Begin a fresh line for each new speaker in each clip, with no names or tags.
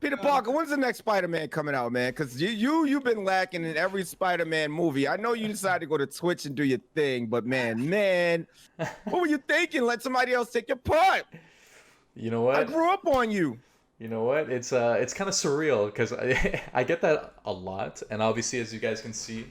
Peter Parker, when's the next Spider-Man coming out, man? Because you've been lacking in every Spider-Man movie. I know you decided to go to Twitch and do your thing, but man, what were you thinking? Let somebody else take your part.
You know
I
what?
grew up on you.
You know what? It's kind of surreal because I get that a lot, and obviously, as you guys can see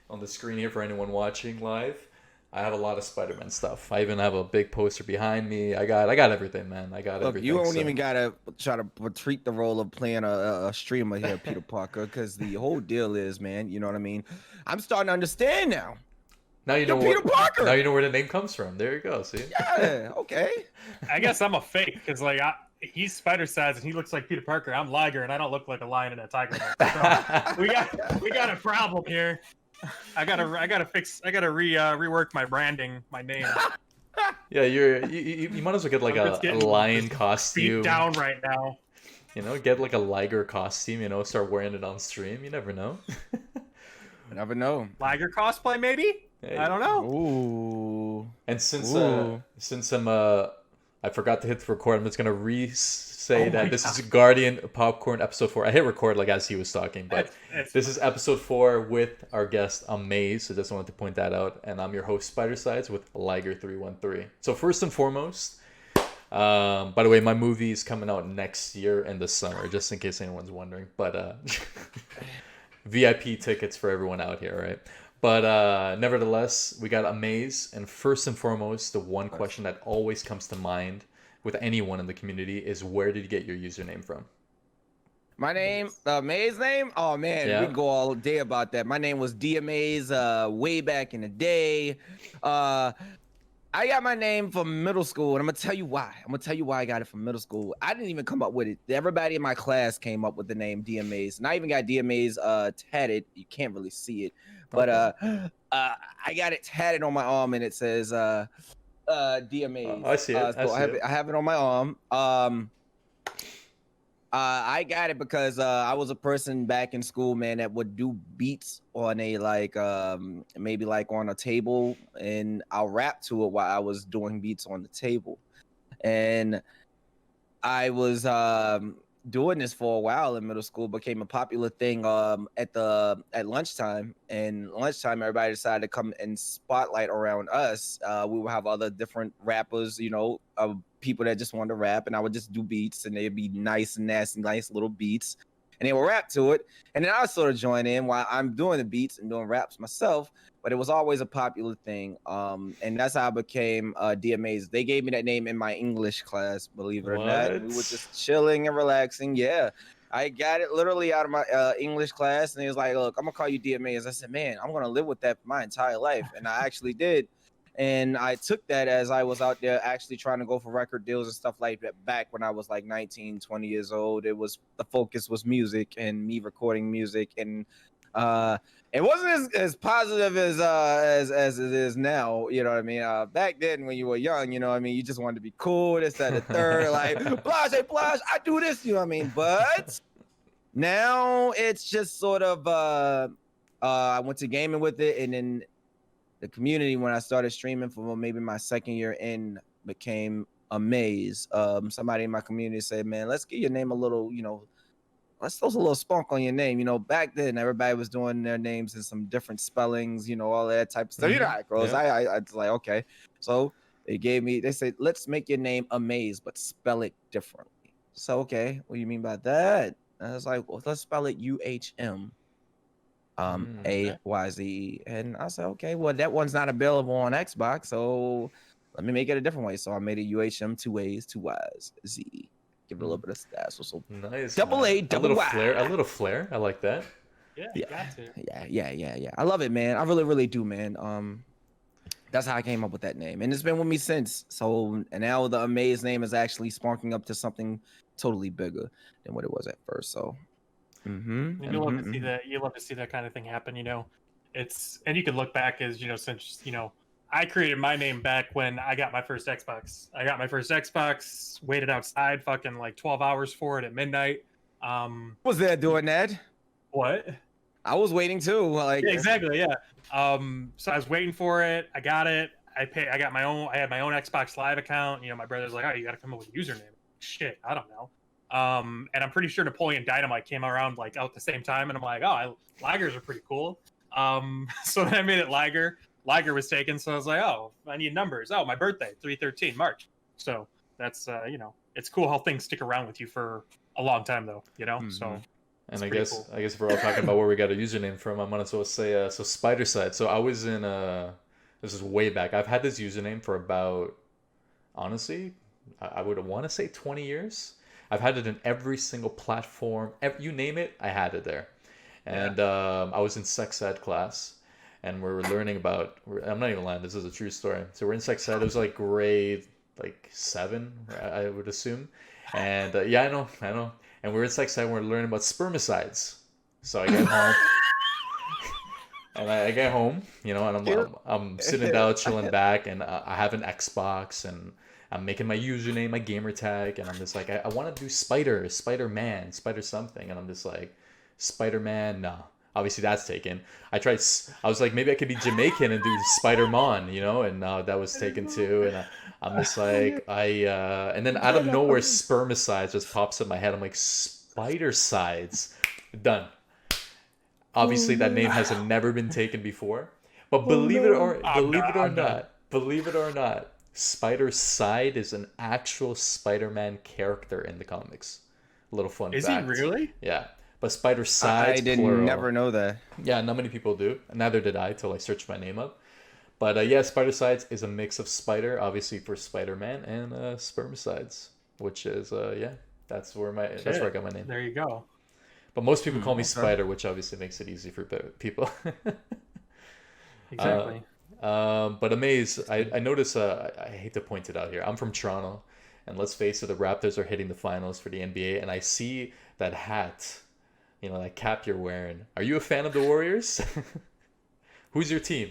on the screen here for anyone watching live, I have a lot of Spider-Man stuff. I even have a big poster behind me. I got everything, man. I got
Look, you
everything.
don't
So
even gotta try to treat the role of playing a streamer here, Peter Parker, because the whole deal is, man, you know what I mean? I'm starting to understand now.
now you know
You're Peter
what. Now
Parker.
you know where the name comes from. There you go. See?
Yeah, okay.
I guess I'm a fake because like he's Spidercides and he looks like Peter Parker. I'm Liger and I don't look like a lion and a tiger. So we got a problem here. I gotta rework my branding, my name.
Yeah, you might as well get like a lion costume.
Beat down right now.
You know, get like a Liger costume. You know, start wearing it on stream. You never know.
I never know.
Liger cosplay maybe?
Hey.
I don't know.
Ooh.
And since
Ooh.
I forgot to hit the record, I'm just gonna say that this is Guardian Popcorn episode 4. I hit record like as he was talking, but this is episode 4 with our guest UhMaayyze. So just wanted to point that out. And I'm your host Spidercides with Liger313. So first and foremost, by the way, my movie is coming out next year in the summer, just in case anyone's wondering. But VIP tickets for everyone out here, right? But nevertheless, we got UhMaayyze, and first and foremost, the one question that always comes to mind with anyone in the community is, where did you get your username from?
My name, May's name? Oh man,
Yeah.
we can go all day about that. My name was DMA's way back in the day. I got my name from middle school, and I'm gonna tell you why. I got it from middle school. I didn't even come up with it. Everybody in my class came up with the name DMA's, and I even got DMA's tatted. You can't really see it, but I got it tatted on my arm, and it says DMA's.
I see it.
So I have it on my arm. I got it because I was a person back in school, man, that would do beats on a maybe like on a table, and I'll rap to it while I was doing beats on the table. And I was doing this for a while in middle school. Became a popular thing at lunchtime. And lunchtime, everybody decided to come and spotlight around us. We would have other different rappers, you know, people that just wanted to rap, and I would just do beats, and they'd be nice and nasty, nice little beats, and they would rap to it. And then I would sort of join in while I'm doing the beats and doing raps myself. But it was always a popular thing. And that's how I became DMA's. They gave me that name in my English class, believe it or not. We were just chilling and relaxing. Yeah. I got it literally out of my English class, and he was like, look, I'm gonna call you DMA's. I said, man, I'm gonna live with that for my entire life. And I actually did. And I took that as I was out there actually trying to go for record deals and stuff like that back when I was like 19, 20 years old. The focus was music and me recording music. And it wasn't as positive as it is now, you know what I mean? Back then when you were young, you know what I mean, you just wanted to be cool, this, that, the third, like, blase, I do this, you know what I mean? But now it's just sort of I went to gaming with it, and then the community, when I started streaming for maybe my second year in, became UhMaayyze. Somebody in my community said, man, let's get your name a little, you know, let's throw a little spunk on your name. You know, back then everybody was doing their names in some different spellings, you know, all that type of stuff. You know how it goes. Yeah. I was like, okay. So they said, let's make your name UhMaayyze, but spell it differently. So, okay, what do you mean by that? And I was like, well, let's spell it UhM. AYZE. And I said, okay, well, that one's not available on Xbox, so let me make it a different way. So I made it UHM, 2 A's, 2 Y's, Z. Give it a little bit of stats. So
nice.
Double A, double Y.
A little flair. I like that.
Yeah. I love it, man. I really, really do, man. That's how I came up with that name, and it's been with me since. So, and now the UhMaayyze name is actually sparking up to something totally bigger than what it was at first. So.
You love to see that. You love to see that kind of thing happen. You know, and you can look back as, you know, since, you know, I created my name back when I got my first Xbox. Waited outside fucking like 12 hours for it at midnight.
Was there doing that?
What?
I was waiting too. Like,
yeah, exactly. Yeah. So I was waiting for it. I got it. I had my own Xbox Live account. You know, my brother's like, oh, you got to come up with a username. Shit, I don't know. And I'm pretty sure Napoleon Dynamite came around like out the same time, and I'm like, oh, Ligers are pretty cool. So then I made it Liger. Liger was taken, so I was like, oh, I need numbers. Oh, my birthday, 3/13, March. So that's it's cool how things stick around with you for a long time, though. So.
And I guess if we're all talking about where we got a username from, I might as well say so Spidercides. So I was in this is way back. I've had this username for about, honestly, I would want to say 20 years. I've had it in every single platform. You name it, I had it there. And I was in sex ed class, and we were learning about. I'm not even lying. This is a true story. So we're in sex ed. It was like grade 7, I would assume. And yeah, I know. And we're in sex ed. And we're learning about spermicides. So I get home. And I get home, and I'm sitting down, chilling back, and I have an Xbox, and I'm making my username, my gamer tag, and I'm just like, I want to do Spider-Man, Spider something, and I'm just like, Spider-Man, no. Obviously that's taken. I was like, maybe I could be Jamaican and do Spider-Man, and that was taken too, and I'm just like, and then out of nowhere, spermicides just pops in my head. I'm like, Spidercides, done. Obviously, that name has never been taken before, but believe it or not, Spidercide is an actual Spider-Man character in the comics. A little fun fact.
Is he really?
Yeah, but Spidercides.
I did never know that.
Yeah, not many people do. Neither did I till I searched my name up. But yeah, Spidercides is a mix of spider, obviously for Spider-Man, and spermicides, which is that's where I got my name.
There you go.
But most people call me Spider, which obviously makes it easy for people.
Exactly.
But UhMaayyze, I notice, I hate to point it out here. I'm from Toronto, and let's face it, the Raptors are hitting the finals for the NBA, and I see that hat, that cap you're wearing. Are you a fan of the Warriors? Who's your team?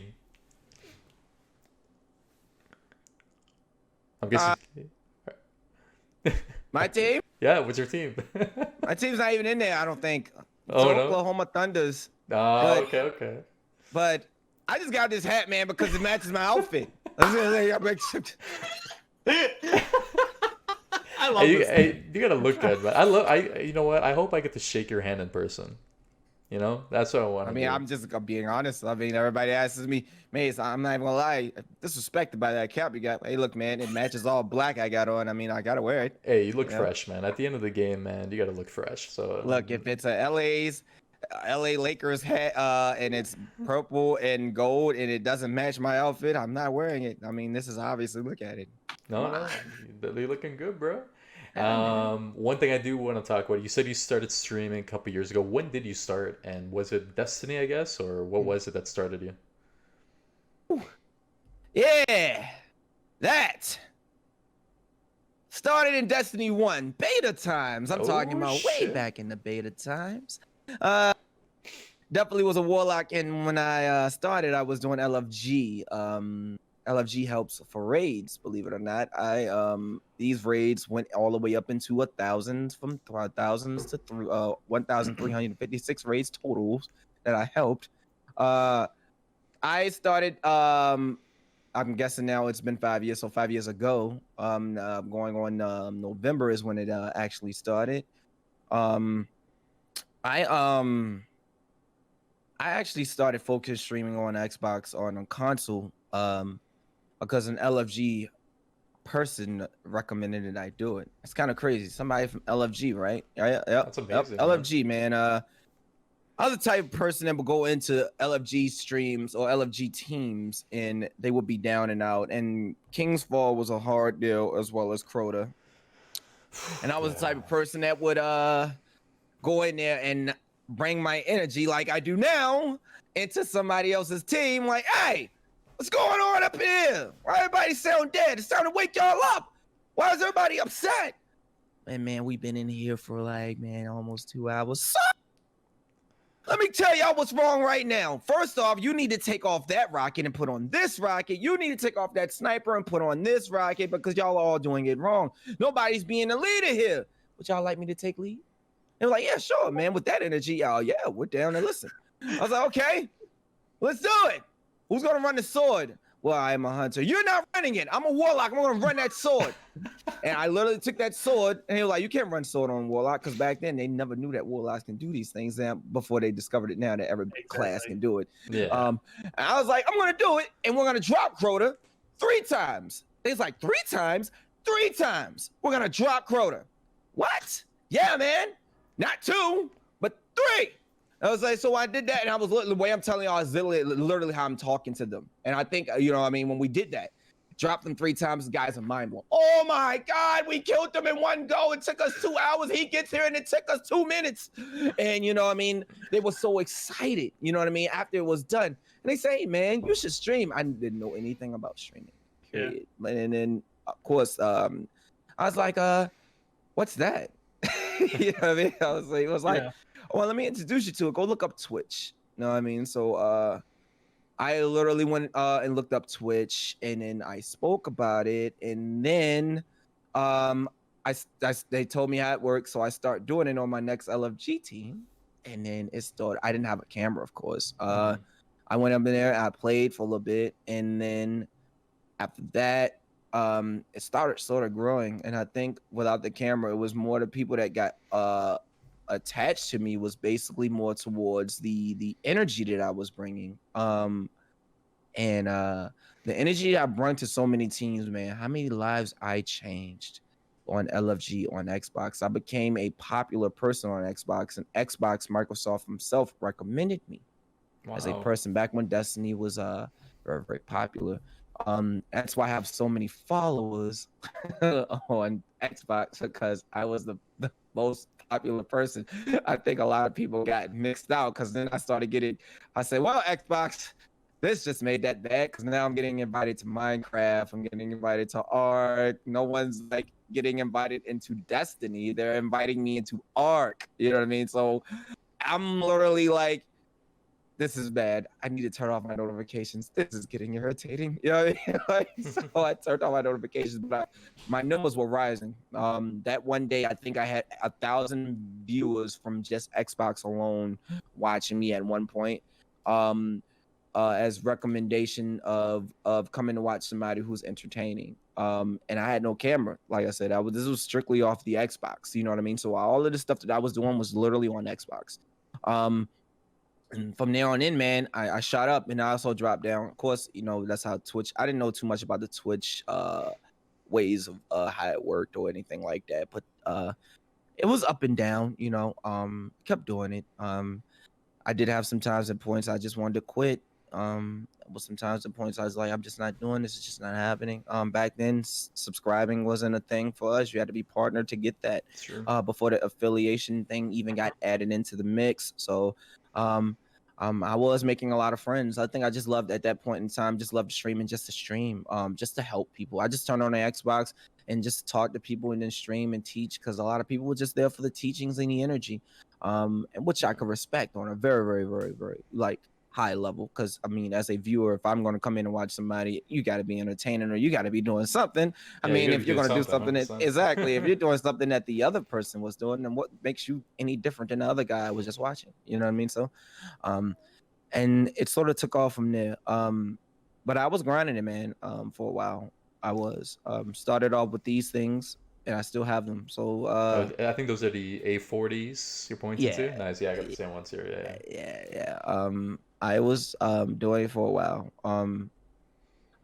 I'm guessing.
My team?
Yeah, what's your team?
My team's not even in there, I don't think. It's
no?
Oklahoma Thunders.
Oh, okay.
But I just got this hat, man, because it matches my outfit.
I love this.
Hey, you gotta look good, man. You know what? I hope I get to shake your hand in person. That's what I want.
I'm just being honest. Everybody asks me, Maze, I'm not even gonna lie, disrespected by that cap you got. Hey, look, man, it matches all black I got on. I gotta wear it.
Hey, you look fresh, man. At the end of the game, man, you gotta look fresh. So
look, if it's a LA Lakers hat, and it's purple and gold, and it doesn't match my outfit, I'm not wearing it. This is obviously, look at it.
No, you're looking good, bro. One thing I do want to talk about, you said you started streaming a couple years ago. When did you start? And was it Destiny, I guess? Or what was it that started you?
Yeah, that started in Destiny 1 beta times. I'm talking about way back in the beta times. Definitely was a warlock, and when I started, I was doing LFG. LFG helps for raids, believe it or not. These raids went all the way up into 1,000s, from 1,000s to 1,356 raids totals that I helped. I started. I'm guessing now it's been 5 years, so 5 years ago. Going on November is when it actually started. I actually started focus streaming on Xbox on a console. Because an LFG person recommended that I do it. It's kind of crazy. Somebody from LFG, right? Yeah.
That's amazing.
LFG, man. I was the type of person that would go into LFG streams or LFG teams, and they would be down and out. And King's Fall was a hard deal, as well as Crota. And I was the type of person that would go in there and bring my energy, like I do now, into somebody else's team. Like, hey, what's going on up here? Why everybody sound dead? It's time to wake y'all up. Why is everybody upset? And man, we've been in here for almost 2 hours. So, let me tell y'all what's wrong right now. First off, you need to take off that rocket and put on this rocket. You need to take off that sniper and put on this rocket, because y'all are all doing it wrong. Nobody's being a leader here. Would y'all like me to take lead? They were like, yeah, sure, man. With that energy, yeah, we're down and listen. I was like, okay, let's do it. Who's gonna run the sword? well, I am a hunter. You're not running it. I'm a warlock. I'm gonna run that sword. And I literally took that sword, and he was like, you can't run sword on warlock, because back then they never knew that warlocks can do these things before they discovered it now that every class can do it.
Yeah.
And I was like, I'm gonna do it, and we're gonna drop Crota 3 times. He's like, 3 times? 3 times. We're gonna drop Crota. What? Yeah, man. Not 2, but 3. I was like, so I did that, and I was the way I'm telling y'all is literally how I'm talking to them. And I think, you know what I mean, when we did that, dropped them 3 times, the guys are mind blown. Oh my God, we killed them in one go. It took us 2 hours. He gets here and it took us 2 minutes. And you know what I mean? They were so excited, you know what I mean, after it was done. And they say, hey, man, you should stream. I didn't know anything about streaming, period. Yeah. And then, of course, I was like, what's that? You know what I mean? It was like, well, let me introduce you to it. Go look up Twitch. You know what I mean? So I literally went and looked up Twitch, and then I spoke about it, and then they told me how it worked, so I start doing it on my next LFG team, and then it started. I didn't have a camera, of course. I went up in there, I played for a little bit, and then after that, it started sort of growing. And I think without the camera, it was more the people that got attached to me was basically more towards the energy that I was bringing. And the energy I brought to so many teams, man, how many lives I changed on LFG on Xbox. I became a popular person on Xbox, and Microsoft himself recommended me as a person back when Destiny was very, very popular. That's why I have so many followers on Xbox, because I was the most popular person. I think a lot of people got mixed out, because then I said, well, Xbox, this just made that bad, because now I'm getting invited to Minecraft, I'm getting invited to Ark. No one's like getting invited into Destiny. They're inviting me into Ark. You know what I mean? So I'm literally like, this is bad. I need to turn off my notifications. This is getting irritating. You know what I mean? Like, so I turned off my notifications, but my numbers were rising. That one day, I think I had 1,000 viewers from just Xbox alone watching me at one point, as recommendation of coming to watch somebody who's entertaining. And I had no camera. Like I said, this was strictly off the Xbox. You know what I mean? So all of the stuff that I was doing was literally on Xbox. And from there on in, man, I shot up, and I also dropped down. Of course, you know, that's how Twitch, I didn't know too much about the Twitch ways of how it worked or anything like that. But it was up and down, you know, kept doing it. I did have some times and points I just wanted to quit. But sometimes at points I was like, I'm just not doing this. It's just not happening. Back then, subscribing wasn't a thing for us. You had to be partnered to get that. Before the affiliation thing even got added into the mix. So I was making a lot of friends. I think I just loved at that point in time, just loved streaming just to stream, just to help people. I just turned on the Xbox and just talk to people and then stream and teach, because a lot of people were just there for the teachings and the energy, and which I could respect on a very, very, very, very like high level. Because I mean, as a viewer, if I'm going to come in and watch somebody, you got to be entertaining, or you got to be doing something. I mean, if you're going to do something that, exactly, if you're doing something that the other person was doing, then what makes you any different than the other guy I was just watching? You know what I mean? So and it sort of took off from there. But I was grinding it, man, for a while. I was started off with these things, and I still have them. So
I think those are the A40s you're pointing to. Nice. Yeah, I got the same ones here.
Yeah. I was doing it for a while.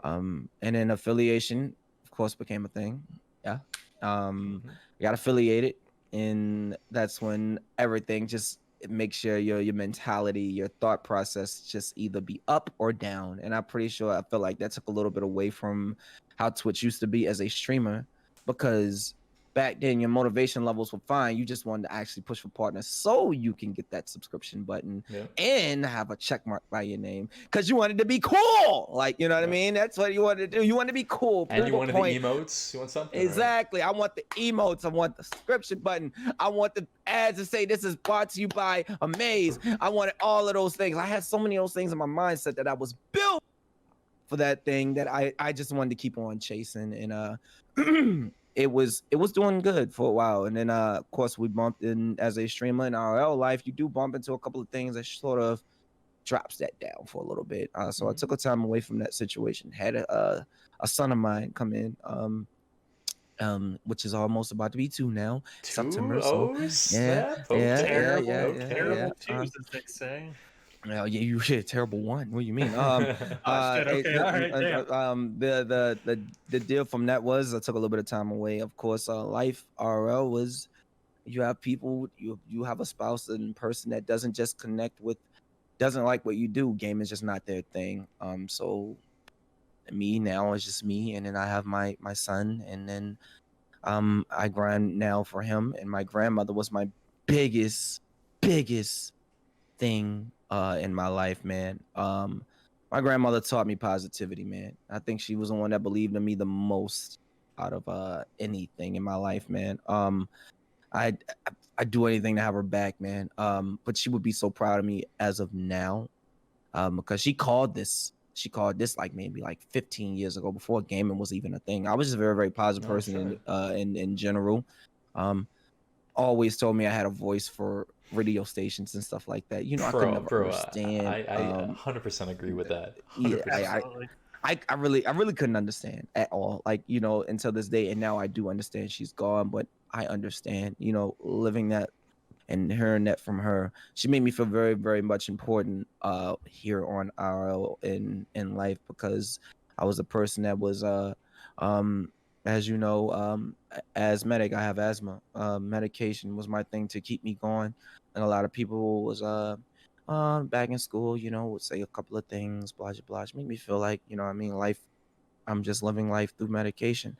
And then affiliation, of course, became a thing. Yeah. Got affiliated, and that's when everything just make sure your mentality, your thought process just either be up or down. And I'm pretty sure I feel like that took a little bit away from how Twitch used to be as a streamer, because back then your motivation levels were fine. You just wanted to actually push for partners so you can get that subscription button and have a check mark by your name, because you wanted to be cool. Like, you know what I mean? That's what you wanted to do. You wanted to be cool.
And you wanted the emotes. You want something.
Exactly. Right? I want the emotes. I want the subscription button. I want the ads to say this is brought to you by UhMaayyze. I wanted all of those things. I had so many of those things in my mindset that I was built for that thing that I just wanted to keep on chasing. And it was doing good for a while. And then of course we bumped in as a streamer in RL life. You do bump into a couple of things that sort of drops that down for a little bit. So I took a time away from that situation. Had a son of mine come in, which is almost about to be 2 now. September. So
snap.
Terrible twos, as they say.
Well, yeah, you hit a terrible one. What do you mean?
Shit, okay, all right, damn.
The deal from that was I took a little bit of time away. Of course, life RL was you have people, you have a spouse and person that doesn't just connect with, doesn't like what you do. Game is just not their thing. So me now is just me, and then I have my son, and then I grind now for him. And my grandmother was my biggest thing in my life, man. My grandmother taught me positivity, man. I think she was the one that believed in me the most out of anything in my life, man. I'd do anything to have her back, man. But she would be so proud of me as of now, because she called this like maybe like 15 years ago, before gaming was even a thing. I was just a very, very positive person in general. Always told me I had a voice for radio stations and stuff like that. You know, I couldn't never understand.
I 100% agree with that. 100%.
Yeah, I really couldn't understand at all. Like, you know, until this day, and now I do understand. She's gone, but I understand. You know, living that and hearing that from her, she made me feel very, very much important here on RL in life, because I was a person that was as you know, asthmatic. I have asthma. Medication was my thing to keep me going, and a lot of people was back in school, you know, would say a couple of things, blah blah, make me feel like, you know what I mean, life, I'm just living life through medication.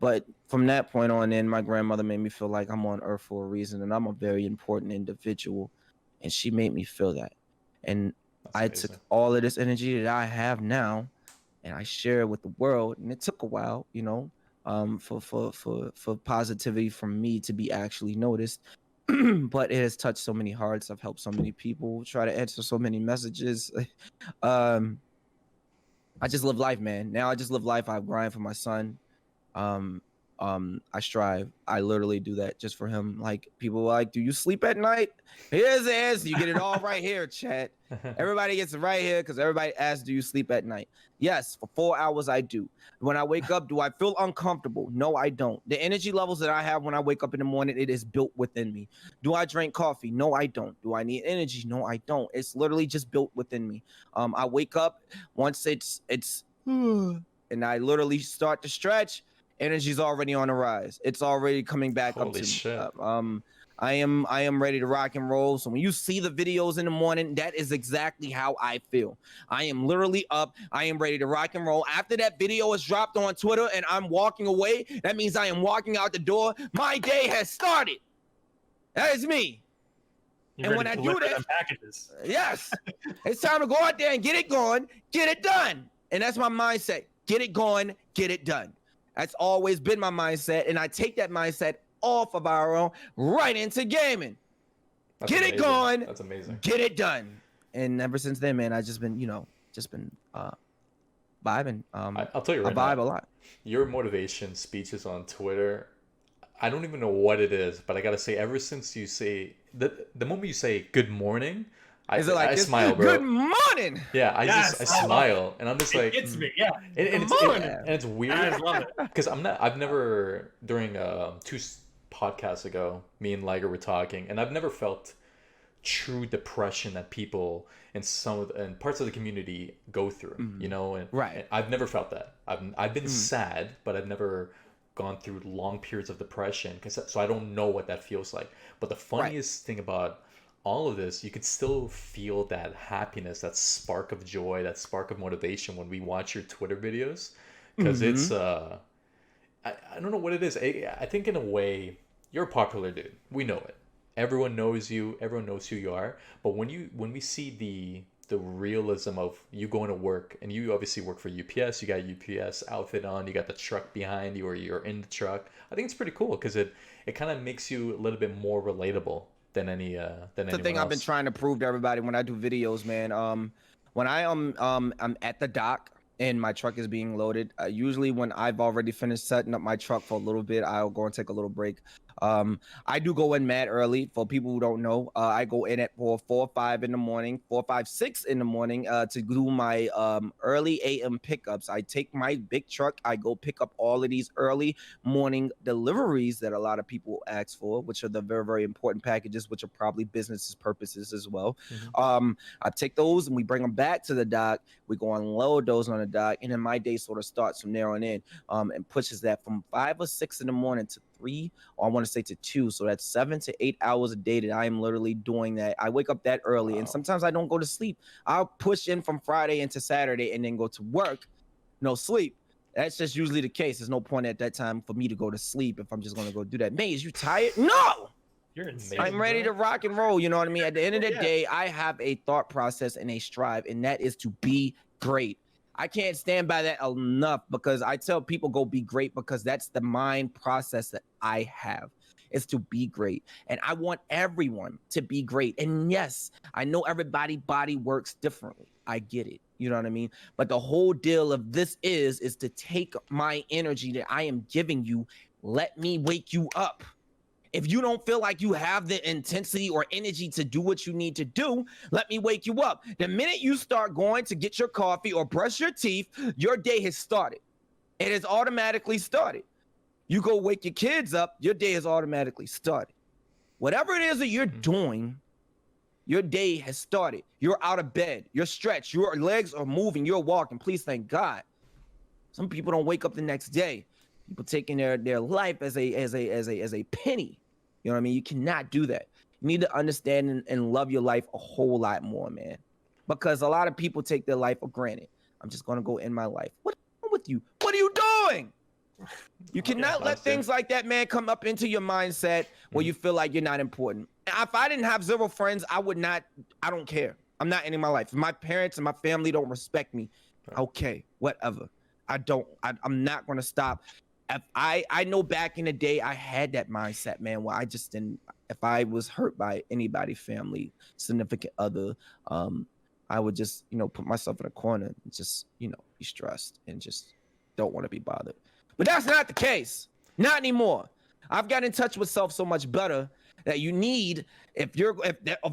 But from that point on in, my grandmother made me feel like I'm on earth for a reason, and I'm a very important individual, and she made me feel that. And I took all of this energy that I have now, and I share it with the world. And it took a while, you know, for positivity from me to be actually noticed. But it has touched so many hearts. I've helped so many people, try to answer so many messages. I just live life, man. Now I just live life. I grind for my son. I strive. I literally do that just for him. Like, people are like, do you sleep at night? Here's the answer. You get it all right here, chat. Everybody gets it right here, because everybody asks, do you sleep at night? Yes, for 4 hours I do. When I wake up, do I feel uncomfortable? No, I don't. The energy levels that I have when I wake up in the morning, it is built within me. Do I drink coffee? No, I don't. Do I need energy? No, I don't. It's literally just built within me. I wake up, once it's and I literally start to stretch, energy's already on the rise. It's already coming back up to
shit.
me. I am ready to rock and roll. So when you see the videos in the morning, that is exactly how I feel. I am literally up. I am ready to rock and roll. After that video is dropped on Twitter and I'm walking away, that means I am walking out the door. My day has started. That is me.
You're, and when I do that, packages.
Yes, it's time to go out there and get it going, get it done. And that's my mindset. Get it going, get it done. That's always been my mindset, and I take that mindset off of our own right into gaming.
That's
get
amazing.
It going.
That's amazing.
Get it done. And ever since then, man, I just been, vibing.
I'll tell you right
now, I vibe
now,
a lot.
Your motivation speeches on Twitter, I don't even know what it is, but I gotta say, ever since you say the moment you say good morning, I smile, bro.
Good morning.
Yeah, I smile, and I'm just like,
it's me. Yeah,
and it's weird.
I love it
because I've never, during 2 podcasts ago, me and Liger were talking, and I've never felt true depression that people in parts of the community go through.
Mm-hmm.
You know, and
right.
I've never felt that. I've been sad, but I've never gone through long periods of depression, so I don't know what that feels like. But the funniest thing about all of this, you could still feel that happiness, that spark of joy, that spark of motivation when we watch your Twitter videos, because it's I don't know what it is. I think in a way you're a popular dude. We know it. Everyone knows you. Everyone knows who you are. But when we see the realism of you going to work, and you obviously work for UPS, you got a UPS outfit on, you got the truck behind you, or you're in the truck. I think it's pretty cool, because it kind of makes you a little bit more relatable than anyone
the thing else. I've been trying to prove to everybody when I do videos, man. When I'm at the dock and my truck is being loaded, usually when I've already finished setting up my truck for a little bit, I'll go and take a little break. I do go in mad early. For people who don't know, I go in at 4 or 5 in the morning, 4, 5, 6 in the morning to do my early AM pickups. I take my big truck. I go pick up all of these early morning deliveries that a lot of people ask for, which are the very, very important packages, which are probably business purposes as well. I take those and we bring them back to the dock. We go unload those on the dock, and then my day sort of starts from there on in, and pushes that from 5 or 6 in the morning to 3, or I want to say to 2. So that's 7 to 8 hours a day that I am literally doing that. I wake up that early, and sometimes I don't go to sleep. I'll push in from Friday into Saturday and then go to work, no sleep. That's just usually the case. There's no point at that time for me to go to sleep if I'm just going to go do that. Maze, you tired? No!
You're insane.
I'm ready to rock and roll. You know what I mean? At the end of the day, I have a thought process and a strive, and that is to be great. I can't stand by that enough, because I tell people go be great, because that's the mind process that I have, is to be great. And I want everyone to be great. And yes, I know everybody's body works differently. I get it. You know what I mean? But the whole deal of this is to take my energy that I am giving you, let me wake you up. If you don't feel like you have the intensity or energy to do what you need to do, let me wake you up. The minute you start going to get your coffee or brush your teeth, your day has started. It has automatically started. You go wake your kids up, your day has automatically started. Whatever it is that you're doing, your day has started. You're out of bed, you're stretched, your legs are moving, you're walking. Please thank God. Some people don't wake up the next day. People taking their life as a penny. You know what I mean? You cannot do that. You need to understand and love your life a whole lot more, man. Because a lot of people take their life for granted. I'm just gonna go in my life. What's wrong with you? What are you doing? You cannot let things like that, man, come up into your mindset where you feel like you're not important. If I didn't have 0 friends, I don't care. I'm not ending my life. If my parents and my family don't respect me, okay, whatever. I'm not gonna stop. If I know back in the day, I had that mindset, man, where I just didn't, if I was hurt by anybody, family, significant other, I would just, put myself in a corner and just, be stressed and just don't want to be bothered. But that's not the case. Not anymore. I've got in touch with self so much better that you need, if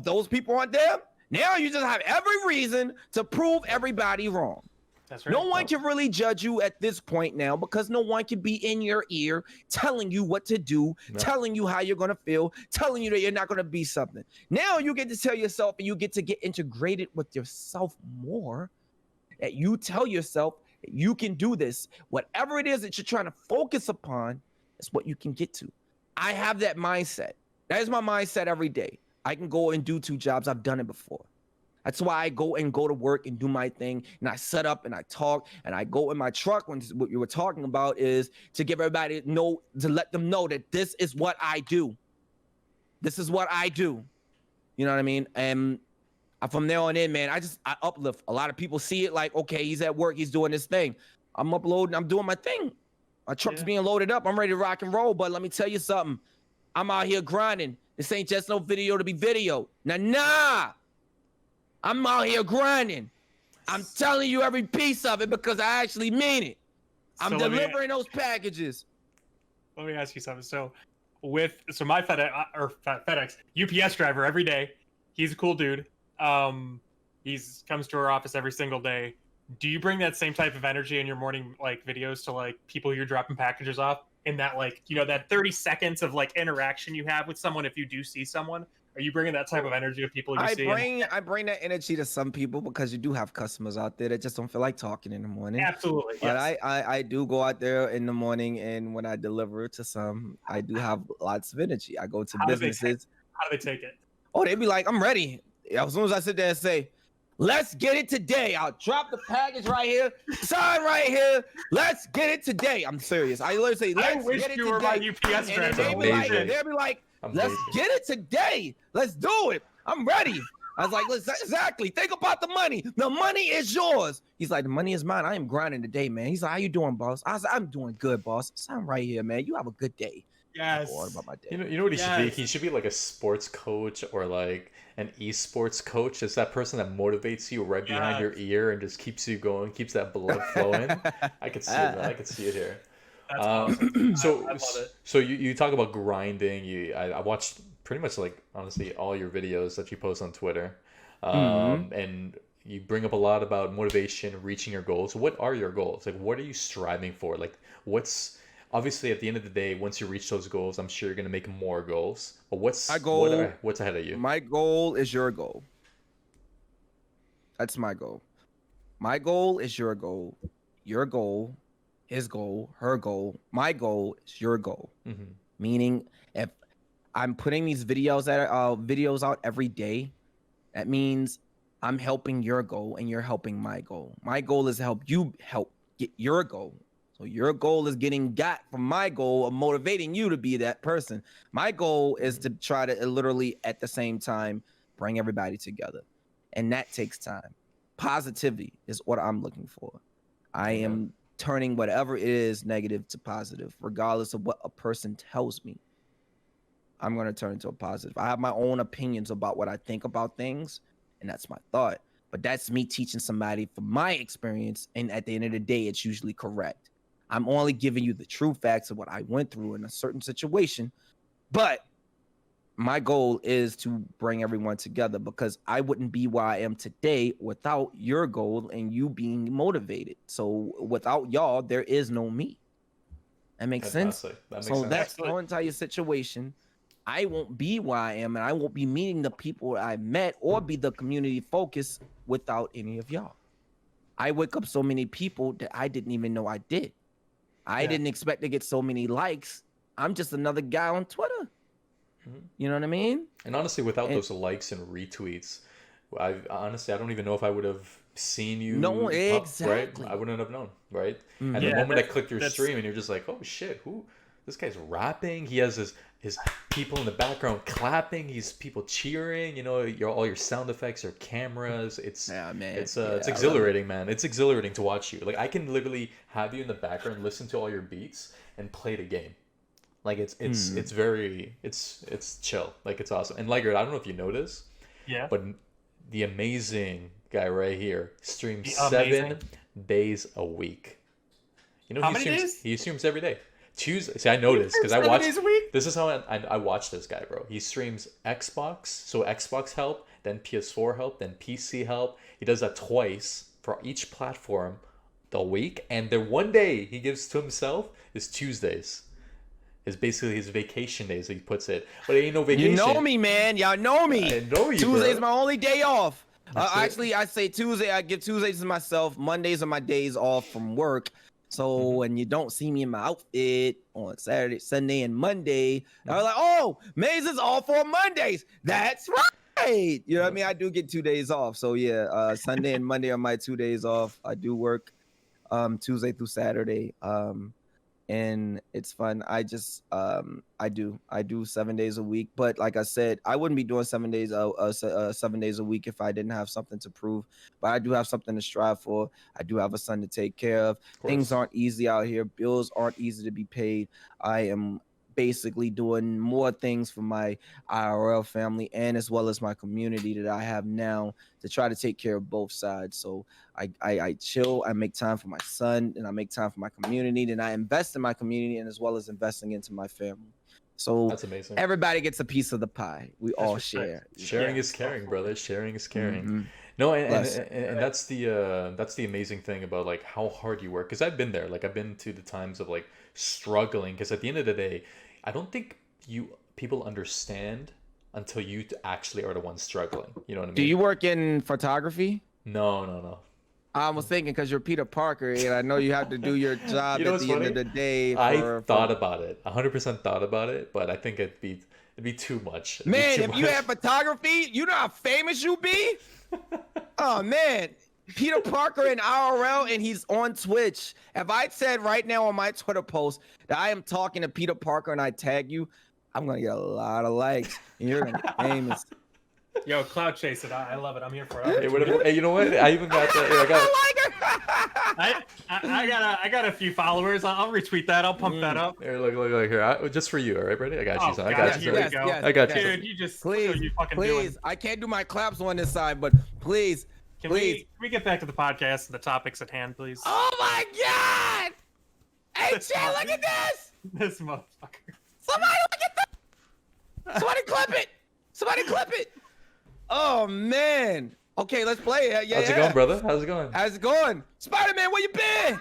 those people aren't there, now you just have every reason to prove everybody wrong.
That's right.
No one can really judge you at this point now, because no one can be in your ear telling you what to do, telling you how you're going to feel, telling you that you're not going to be something. Now you get to tell yourself, and you get to get integrated with yourself more, that you tell yourself that you can do this. Whatever it is that you're trying to focus upon is what you can get to. I have that mindset. That is my mindset every day. I can go and do 2 jobs. I've done it before. That's why I go to work and do my thing, and I set up and I talk, and I go in my truck when what you were talking about is to give everybody to let them know that this is what I do. This is what I do. You know what I mean? And from there on in, man, I uplift. A lot of people see it like, okay, he's at work, he's doing this thing. I'm uploading, I'm doing my thing. My truck's being loaded up. I'm ready to rock and roll, but let me tell you something. I'm out here grinding. This ain't just no video to be video. Nah. I'm out here grinding. I'm telling you every piece of it because I actually mean it. I'm delivering those packages.
Let me ask you something. So my FedEx UPS driver every day, he's a cool dude. He's comes to our office every single day. Do you bring that same type of energy in your morning videos to people you're dropping packages off? In that that 30 seconds of interaction you have with someone if you do see someone? Are you bringing that type of energy to people you see?
I bring that energy to some people because you do have customers out there that just don't feel like talking in the morning.
Absolutely.
But yes. I do go out there in the morning, and when I deliver to some, I do have lots of energy. I go to businesses.
How do they take it?
Oh, they be like, I'm ready. As soon as I sit there and say, let's get it today. I'll drop the package right here, sign right here. Let's get it today. I'm serious. I literally say, let's get it today. I wish you were my UPS driver. They'll be like, let's get it today. Let's do it. I'm ready. I was like, exactly. Think about the money. The money is yours. He's like, the money is mine. I am grinding today, man. He's like, how you doing, boss? I was like, I'm doing good, boss. I'm right here, man. You have a good day.
Yes.
About my day.
You know what he should be? He should be like a sports coach or like an esports coach. It's that person that motivates you right behind your ear and just keeps you going, keeps that blood flowing. I could see it, man. I could see it here.
That's awesome.
So
I love it.
so you talk about grinding. I watched pretty much like honestly all your videos that you post on Twitter, and you bring up a lot about motivation, reaching your goals. What are your goals? Like, what are you striving for? Like, what's obviously at the end of the day, once you reach those goals, I'm sure you're gonna make more goals. But
My goal,
what's ahead of you?
my goal is your goal. That's my goal. My goal is your goal. Your goal, his goal, her goal. My goal is your goal.
Mm-hmm.
Meaning, if I'm putting these videos out every day, that means I'm helping your goal and you're helping my goal. My goal is to help you help get your goal. So your goal is getting got from my goal of motivating you to be that person. My goal is to try to literally at the same time bring everybody together. And that takes time. Positivity is what I'm looking for. I am turning whatever it is negative to positive, regardless of what a person tells me. I'm going to turn into a positive. I have my own opinions about what I think about things, and that's my thought. But that's me teaching somebody from my experience, and at the end of the day, it's usually correct. I'm only giving you the true facts of what I went through in a certain situation, but my goal is to bring everyone together because I wouldn't be where I am today without your goal and you being motivated. So without y'all, there is no me. That makes sense?
That makes
So
sense.
that's the whole entire situation. I won't be where I am, and I won't be meeting the people I met or be the community focus without any of y'all. I wake up so many people that I didn't even know I did. I didn't expect to get so many likes. I'm just another guy on Twitter. You know what I mean?
And honestly, without those likes and retweets, I don't even know if I would have seen you.
No,
Right?
exactly.
I wouldn't have known, right? And the moment I clicked your stream, and you're just like, oh shit, this guy's rapping. He has his people in the background clapping. He's people cheering. You know, all your sound effects, your cameras. It's exhilarating, man. It's exhilarating to watch you. Like I can literally have you in the background, listen to all your beats, and play the game. Like it's chill. Like it's awesome. And Liger, I don't know if you know this, but the amazing guy right here streams 7 days a week. You know,
how many days?
He streams every day. Tuesday. See, I know this because I watch. This is how I watch this guy, bro. He streams Xbox, so Xbox help, then PS4 help, then PC help. He does that twice for each platform the week, and then one day he gives to himself is Tuesdays. Is basically his vacation days, he puts it. But it ain't no vacation.
You know me, man. Y'all know me.
I know you,
Tuesday's my only day off.
Actually,
I say Tuesday. I give Tuesdays to myself. Mondays are my days off from work. So when you don't see me in my outfit on Saturday, Sunday, and Monday, I was like, oh, Maze is off on Mondays. That's right. You know what I mean? I do get 2 days off. So yeah, Sunday and Monday are my 2 days off. I do work Tuesday through Saturday. And it's fun. I just I do 7 days a week, but like I said, I wouldn't be doing 7 days 7 days a week if I didn't have something to prove. But I do have something to strive for. I do have a son to take care of. Things aren't easy out here. Bills aren't easy to be paid. I am basically doing more things for my IRL family and as well as my community that I have now to try to take care of both sides. So I chill, I make time for my son, and I make time for my community, and I invest in my community and as well as investing into my family. So
that's amazing.
Everybody gets a piece of the pie. We all share.
Sharing is caring, brother. Sharing is caring. No, and that's the amazing thing about like how hard you work. Because I've been there. Like I've been to the times of like struggling. Because at the end of the day, I don't think people understand until you actually are the one struggling. You know what I mean?
Do you work in photography?
No.
I was thinking because you're Peter Parker, and I know you have to do your job at the end of the day.
I thought about it, 100% thought about it, but I think it'd be too much.
You had photography, you know how famous you be? Oh man, Peter Parker in IRL, and he's on Twitch. If I said right now on my Twitter post that I am talking to Peter Parker and I tag you, I'm gonna get a lot of likes, and you're gonna get famous.
Yo, cloud chase it. I love it. I'm here for it.
Hey, you know what? I even got that.
I got a few followers. I'll retweet that. I'll pump that up.
Here, look here. Just for you, all right, Brady? I got you, son. I got you.
Yes,
I got you.
Dude, you just
please.
Doing.
I can't do my claps on this side, but please.
Can we get back to the podcast and the topics at hand, please?
Oh my God! Hey, Chad, look at this!
This motherfucker.
Somebody look at that! Somebody clip it! Somebody clip it! Oh, man. Okay, let's play it. Yeah,
How's it going, brother? How's it going?
How's it going? Spider-Man, where you been?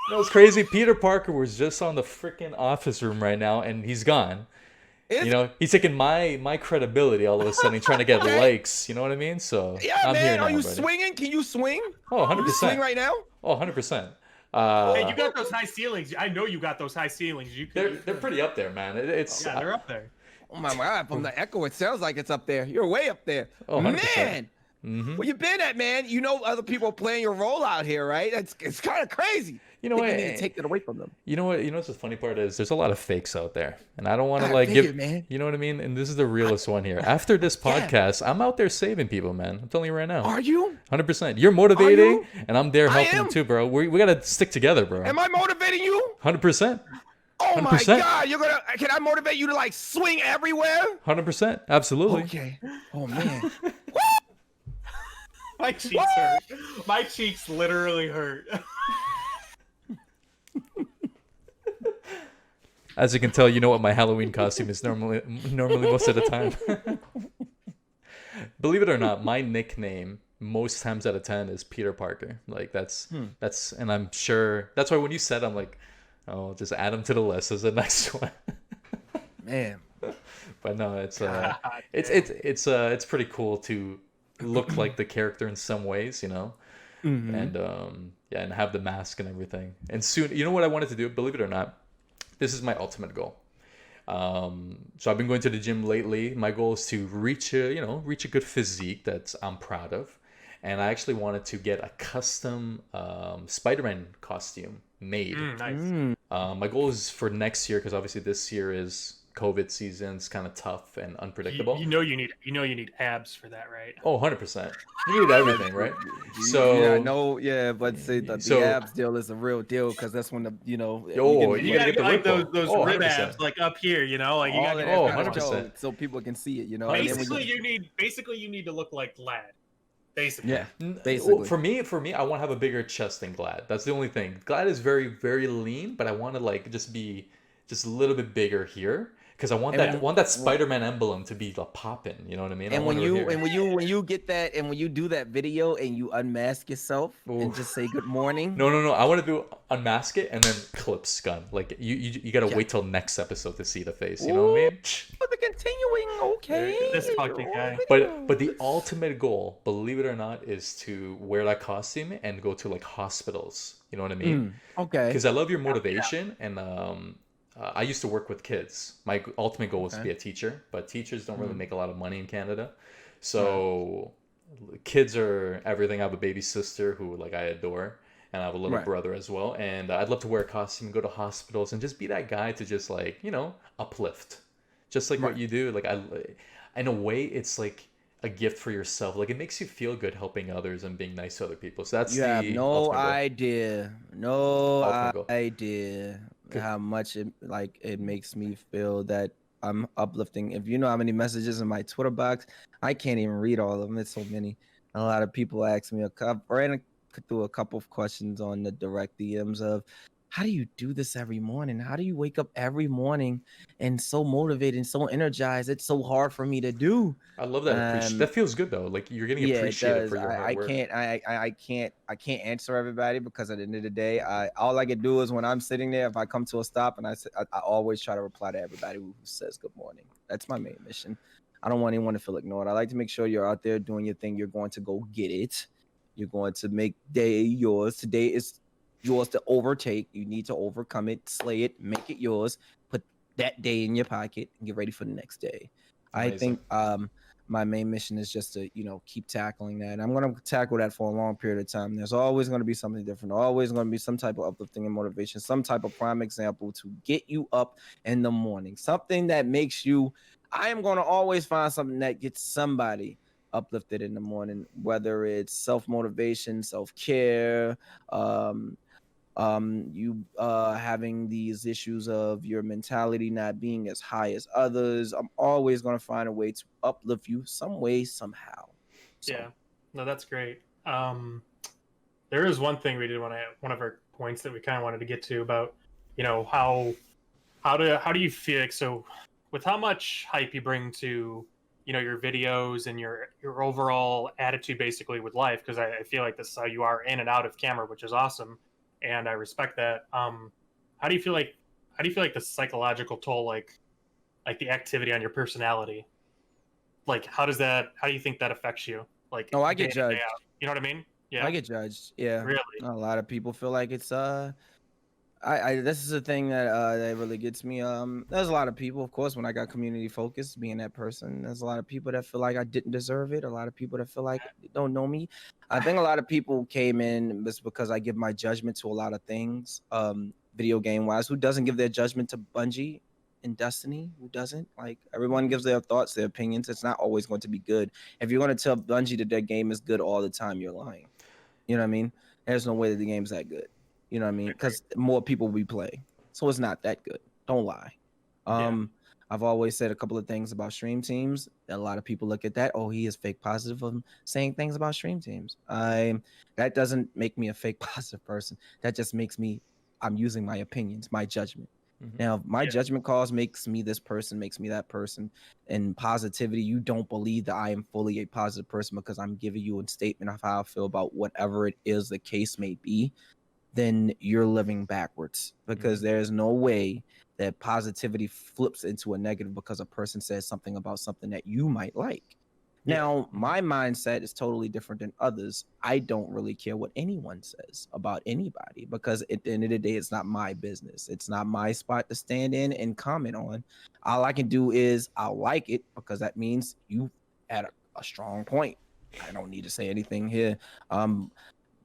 No, it's crazy. Peter Parker was just on the freaking office room right now, and he's gone. He's taking my credibility all of a sudden, trying to get likes. You know what I mean? So
yeah,
I'm
man.
here now,
Are you
buddy.
swinging? Can you swing?
Oh, 100%.
Can you swing right now?
Oh, 100%.
Hey, you got those high ceilings. I know you got those high ceilings.
They're pretty up there, man.
Yeah, they're up there.
Oh my God! From the echo, it sounds like it's up there. You're way up there.
Oh, 100%.
Man.
Mm-hmm.
Where you been at, man? You know other people playing your role out here, right? It's kind of crazy.
You know what?
You need to take that away from them.
You know what? You know what's the funny part is there's a lot of fakes out there, and I don't want to give.
Man.
You know what I mean? And this is the realest one here. After this podcast, I'm out there saving people, man. I'm telling you right now.
Are you?
100%. You're motivating, and I'm there helping
am.
them too, bro. We gotta stick together, bro.
Am I motivating you?
100%.
Oh
100%.
my God! Can I motivate you to like swing everywhere?
100%. Absolutely.
Okay. Oh man.
My cheeks hurt. My cheeks literally hurt.
As you can tell, you know what my Halloween costume is normally most of the time. Believe it or not, my nickname most times out of 10 is Peter Parker. Like that's and I'm sure that's why when you said, I'm like, oh, just add him to the list as a next one.
Man.
But no, it's pretty cool to look like the character in some ways, you know.
Mm-hmm.
And and have the mask and everything. And soon, you know what I wanted to do? Believe it or not, this is my ultimate goal. So I've been going to the gym lately. My goal is to reach a good physique that I'm proud of, and I actually wanted to get a custom Spider-Man costume made.
Nice.
My goal is for next year, because obviously this year is COVID season. It's kind of tough and unpredictable.
You know you need abs for that, right?
Oh, 100%. You need everything, right? So
but see, the abs deal is a real deal because that's when
you gotta get like those rib abs like up here, you know, like you gotta get
100%.
so people can see it, you know.
Basically, you need to look like Glad. Basically,
yeah. Basically,
for me, I want to have a bigger chest than Glad. That's the only thing. Glad is very, very lean, but I want to like just be a little bit bigger here. Because I want that Spider-Man emblem to be popping, you know what I mean?
And when you get that, and when you do that video and you unmask yourself and just say good morning.
No. I want to do unmask it and then clips gun. Like you gotta wait till next episode to see the face. You know what I mean?
But the continuing, okay.
This fucking guy.
But the ultimate goal, believe it or not, is to wear that costume and go to like hospitals. You know what I mean?
Okay.
Because I love your motivation and I used to work with kids. My ultimate goal was to be a teacher, but teachers don't really make a lot of money in Canada. So kids are everything. I have a baby sister who like I adore, and I have a little brother as well. And I'd love to wear a costume, go to hospitals, and just be that guy to just like, uplift. Just like what you do. Like in a way, it's like a gift for yourself. Like it makes you feel good helping others and being nice to other people. So that's
have no idea how much it makes me feel that I'm uplifting. If you know how many messages in my Twitter box, I can't even read all of them. It's so many. A lot of people ask me ran through a couple of questions on the direct DMs of, how do you do this every morning? How do you wake up every morning and so motivated and so energized? It's so hard for me to do.
I love that. That feels good though. Like you're getting appreciated for your hard work.
I can't answer everybody because at the end of the day, all I can do is when I'm sitting there, if I come to a stop and I always try to reply to everybody who says good morning. That's my main mission. I don't want anyone to feel ignored. I like to make sure you're out there doing your thing. You're going to go get it. You're going to make day yours. Today is yours to overtake. You need to overcome it, slay it, make it yours. Put that day in your pocket and get ready for the next day. Amazing. I think my main mission is just to keep tackling that. And I'm going to tackle that for a long period of time. There's always going to be something different. Always going to be some type of uplifting and motivation, some type of prime example to get you up in the morning. Something that makes you. I am going to always find something that gets somebody uplifted in the morning, whether it's self-motivation, self-care, you having these issues of your mentality not being as high as others. I'm always going to find a way to uplift you some way, somehow.
Yeah, no, that's great. There is one thing we did want to, one of our points that we kind of wanted to get to about you know, how do you feel like, so with how much hype you bring to, you know, your videos and your overall attitude basically with life, because I feel like this is how you are in and out of camera, which is awesome, and I respect that. How do you feel like the psychological toll, like the activity on your personality, like how do you think that affects you, like
Oh, I
day
get
in and day
judged.
out? You know what I mean? Yeah.
I get judged. Yeah.
Really?
A lot of people feel like it's I this is a thing that that really gets me. There's a lot of people, of course, when I got community focused, being that person. There's a lot of people that feel like I didn't deserve it. A lot of people that feel like they don't know me. I think a lot of people came in just because I give my judgment to a lot of things, video game wise. Who doesn't give their judgment to Bungie and Destiny? Who doesn't? Like everyone gives their thoughts, their opinions. It's not always going to be good. If you're going to tell Bungie that their game is good all the time, you're lying. You know what I mean? There's no way that the game's that good. You know what I mean? Because more people we play, so it's not that good. Don't lie. I've always said a couple of things about stream teams. A lot of people look at that. Oh, he is fake positive of saying things about stream teams. That doesn't make me a fake positive person. That just makes me. I'm using my opinions, my judgment. Now, my judgment calls makes me this person, makes me that person. And positivity, you don't believe that I am fully a positive person because I'm giving you a statement of how I feel about whatever it is the case may be, then you're living backwards, because there's no way that positivity flips into a negative because a person says something about something that you might like. Now, my mindset is totally different than others. I don't really care what anyone says about anybody, because at the end of the day, it's not my business. It's not my spot to stand in and comment on. All I can do is I'll like it, because that means you had a strong point. I don't need to say anything here.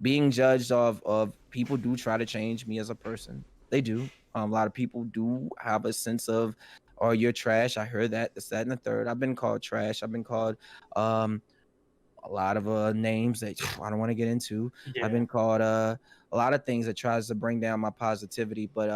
Being judged of people do try to change me as a person. They do. A lot of people do have a sense of, oh, you're trash. I heard that, this, that, and the third. I've been called trash. I've been called a lot of names that I don't want to get into. I've been called a lot of things that tries to bring down my positivity. But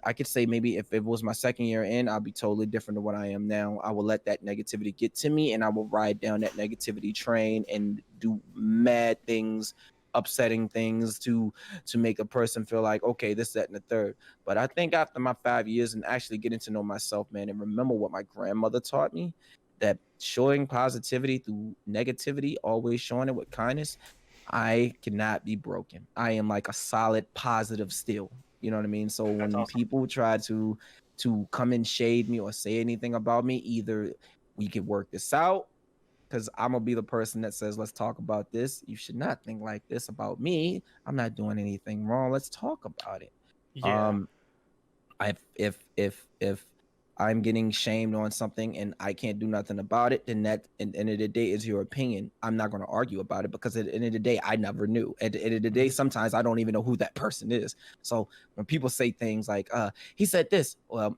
I could say maybe if it was my second year in, I'll be totally different than what I am now. I will let that negativity get to me, and I will ride down that negativity train and do mad things, upsetting things to make a person feel like, okay, this, that, and the third. But I think after my 5 years and actually getting to know myself, man, and remember what my grandmother taught me, that showing positivity through negativity, always showing it with kindness, I cannot be broken. I am like a solid positive still. You know what I mean? So when people try to come and shade me or say anything about me, either we can work this out, because I'm gonna be the person that says, let's talk about this. You should not think like this about me. I'm not doing anything wrong. Let's talk about it. If I'm getting shamed on something and I can't do nothing about it, then that, at the end of the day, is your opinion. I'm not going to argue about it, because at the end of the day, I never knew. At the end of the day, sometimes I don't even know who that person is. So when people say things like, he said this, well,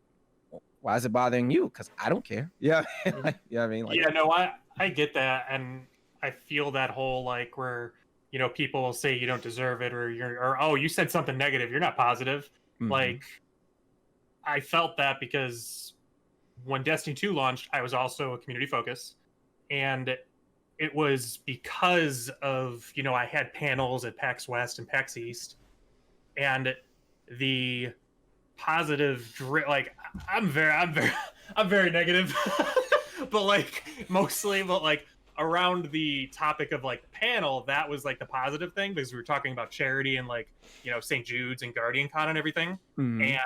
why is it bothering you? Because I don't care. Yeah. You know what I mean? Like,
yeah, no, I get that, and I feel that whole, like, where, you know, people will say you don't deserve it, or oh, you said something negative, you're not positive. Like, I felt that because when Destiny 2 launched, I was also a community focus, and it was because of, you know, I had panels at PAX West and PAX East, and the positive, like, I'm very negative, but like mostly, but like around the topic of like the panel, that was like the positive thing, because we were talking about charity and, like, you know, St. Jude's and GuardianCon and everything, and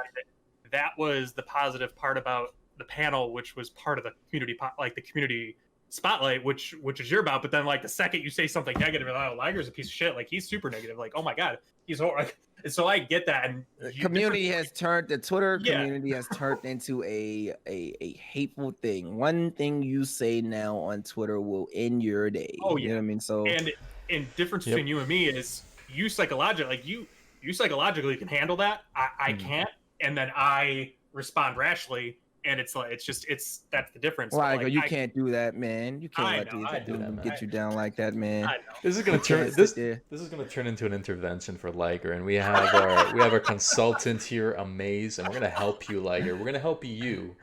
that was the positive part about the panel, which was part of the community, like the community spotlight, which is your about. But then, like, the second you say something negative, like, oh, Liger's a piece of shit, like, he's super negative, like, oh my god, he's horrible. So I get that. And
community has turned, the Twitter community has turned into a hateful thing. One thing you say now on Twitter will end your day.
Oh yeah.
You know what I mean? So,
and difference between you and me is you psychologically, like, you psychologically can handle that. I can't, and then I respond rashly. And it's like, that's the difference.
Like, you can't do that, man. You can't let these dudes get you down like that, man.
I know.
This is gonna turn into an intervention for Liger, and we have our consultant here, UhMaayyze, and we're gonna help you, Liger. We're gonna help you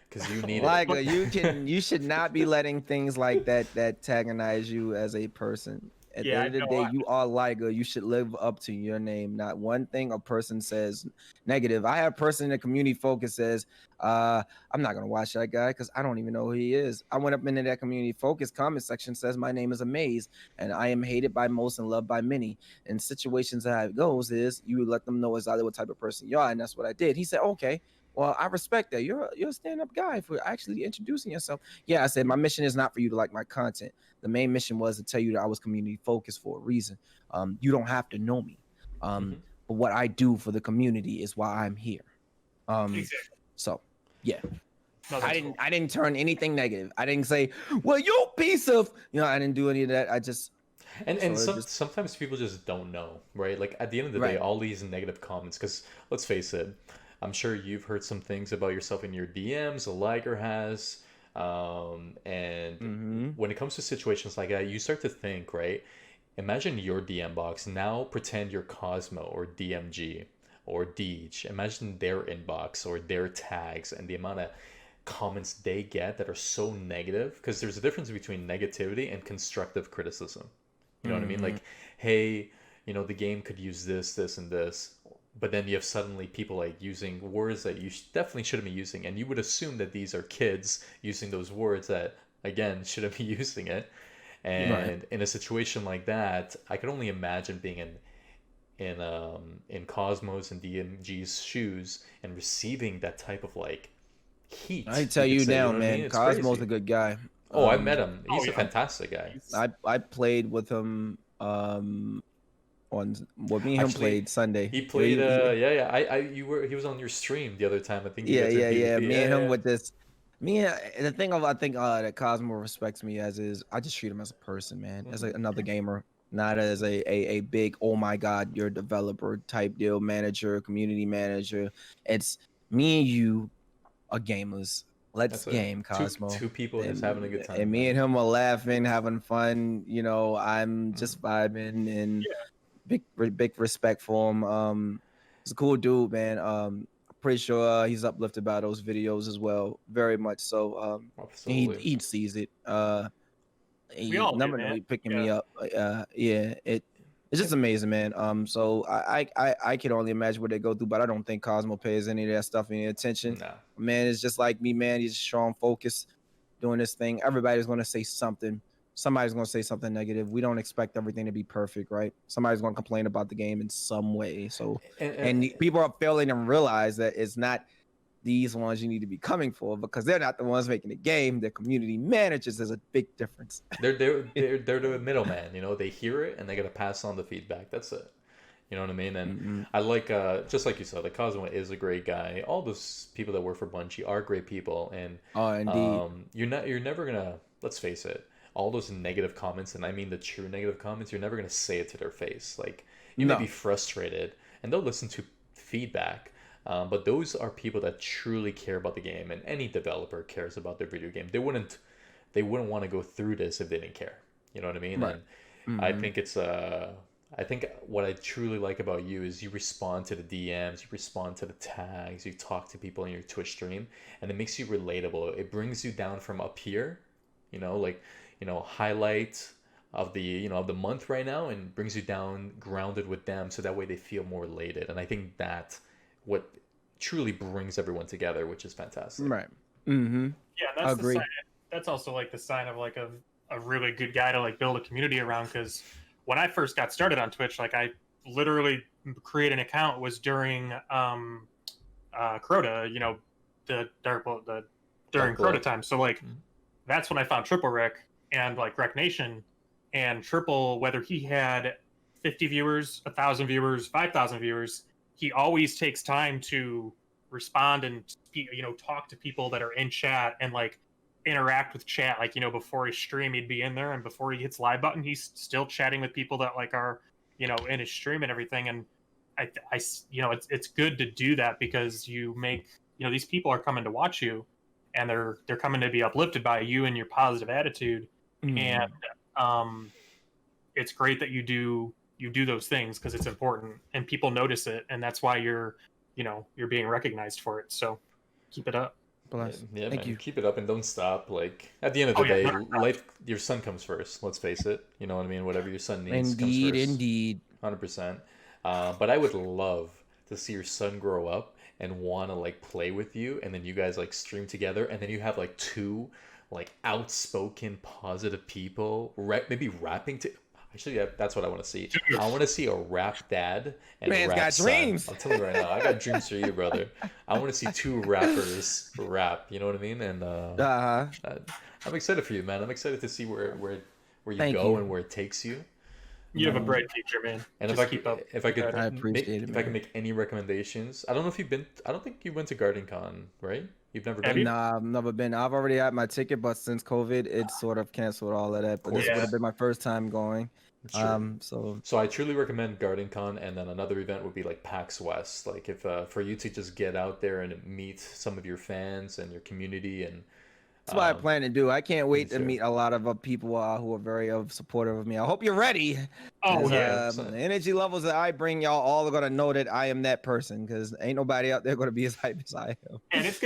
because you need
it. You should not be letting things like that antagonize you as a person. At the end of the day, you are Liger. You should live up to your name. Not one thing a person says negative. I have a person in the community focus says, I'm not gonna watch that guy because I don't even know who he is. I went up into that community focus comment section, says my name is UhMaayyze and I am hated by most and loved by many. In situations that it goes is you let them know exactly what type of person you are, and that's what I did. He said, okay, well, I respect that. You're a stand-up guy for actually introducing yourself. Yeah, I said my mission is not for you to like my content. The main mission was to tell you that I was community focused for a reason. You don't have to know me. But what I do for the community is why I'm here.
Exactly.
So yeah.
No,
I didn't turn anything negative. I didn't say, well, you piece of, I didn't do any of that. I just
sometimes people just don't know, right? Like at the end of the day, all these negative comments, because let's face it, I'm sure you've heard some things about yourself in your DMs, Liger has. And when it comes to situations like that, you start to think, right? Imagine your DM box. Now pretend you're Cosmo or DMG or Deej. Imagine their inbox or their tags and the amount of comments they get that are so negative, because there's a difference between negativity and constructive criticism. You know what I mean? Like, hey, the game could use this, this, and this. But then you have suddenly people like using words that you definitely shouldn't be using. And you would assume that these are kids using those words that, again, shouldn't be using it. And in a situation like that, I could only imagine being in Cosmos and DMG's shoes and receiving that type of like heat.
I tell you now, man, Cosmo's a good guy.
Oh, I met him. He's a fantastic guy.
I played with him me and him played Sunday.
He played he was on your stream the other time, I think.
Me and him with this. The thing I think that Cosmo respects me as is I just treat him as a person, man, as another gamer, not as a big, oh my god, you're a developer type deal, manager, community manager. It's me and you are gamers. Let's game, Cosmo.
Two people just having a good time.
And me and him are laughing, having fun. I'm just vibing and big respect for him. He's a cool dude, man. Pretty sure he's uplifted by those videos as well, very much so. He sees it. He picking me up. It's just amazing, man. So I can only imagine what they go through, but I don't think Cosmo pays any of that stuff any attention.
No.
Man, it's just like me, man. He's strong, focused, doing this thing. Everybody's gonna say something. Somebody's gonna say something negative. We don't expect everything to be perfect, right? Somebody's gonna complain about the game in some way. So, and people are failing to realize that it's not these ones you need to be coming for, because they're not the ones making the game. The community managers. There's a big difference.
They're the middleman. They hear it and they gotta pass on the feedback. That's it. You know what I mean? And I like, just like you said, like Cosmo is a great guy. All those people that work for Bungie are great people, and
indeed,
you're never gonna, let's face it, all those negative comments, and I mean the true negative comments, you're never gonna say it to their face. Like, you may be frustrated, and they'll listen to feedback. But those are people that truly care about the game, and any developer cares about their video game. They wouldn't want to go through this if they didn't care. You know what I mean?
Right.
And I think I think what I truly like about you is you respond to the DMs, you respond to the tags, you talk to people in your Twitch stream, and it makes you relatable. It brings you down from up here, highlight of the of the month right now, and brings you down grounded with them, so that way they feel more related. And I think that what truly brings everyone together, which is fantastic.
Right.
Yeah, that's the sign. That's also like the sign of like a really good guy to like build a community around. Because when I first got started on Twitch, like I literally create an account was during Crota, during Crota time. So like that's when I found Triple Rick and like Rec Nation, and Triple, whether he had 50 viewers, 1,000 viewers, 5,000 viewers, he always takes time to respond and talk to people that are in chat and like interact with chat. Like, before his stream, he'd be in there, and before he hits live button, he's still chatting with people that like are in his stream and everything. And I it's good to do that, because you make these people are coming to watch you, and they're coming to be uplifted by you and your positive attitude. And it's great that you do those things, because it's important and people notice it, and that's why you're being recognized for it. So keep it up.
Bless.
Yeah,
Thank
man.
you.
Keep it up and don't stop. Like at the end of the day, life, your son comes first. Let's face it. You know what I mean? Whatever your son needs comes
Indeed,
first.
indeed.
100%. But I would love to see your son grow up and want to like play with you, and then you guys like stream together, and then you have like two like outspoken, positive people, maybe rapping to. Actually, yeah, that's what I want to see. I want to see a rap dad and
Man's
rap
got
son.
dreams.
I'm telling you right now, I got dreams for you, brother. I want to see two rappers rap. You know what I mean? And I'm excited for you, man. I'm excited to see where you
Thank
go
you.
and where it takes you.
You have a bright future, man.
And
Just
if
keep up.
I appreciate it,
if I
man.
can make any recommendations, I don't know if you've been. I don't think you went to GuardianCon, right? You've never been.
Have you?
Nah, I've never been. I've already had my ticket, but since COVID, it's sort of canceled all of that. But this would have been my first time going.
That's true.
So
I truly recommend GuardianCon, and then another event would be like PAX West. Like if for you to just get out there and meet some of your fans and your community, and
that's what I plan to do. I can't wait to
too.
meet a lot of people who are very supportive of me. I hope you're ready.
Oh
The energy levels that I bring, y'all all are gonna know that I am that person, because ain't nobody out there gonna be as hype as I am.
And it's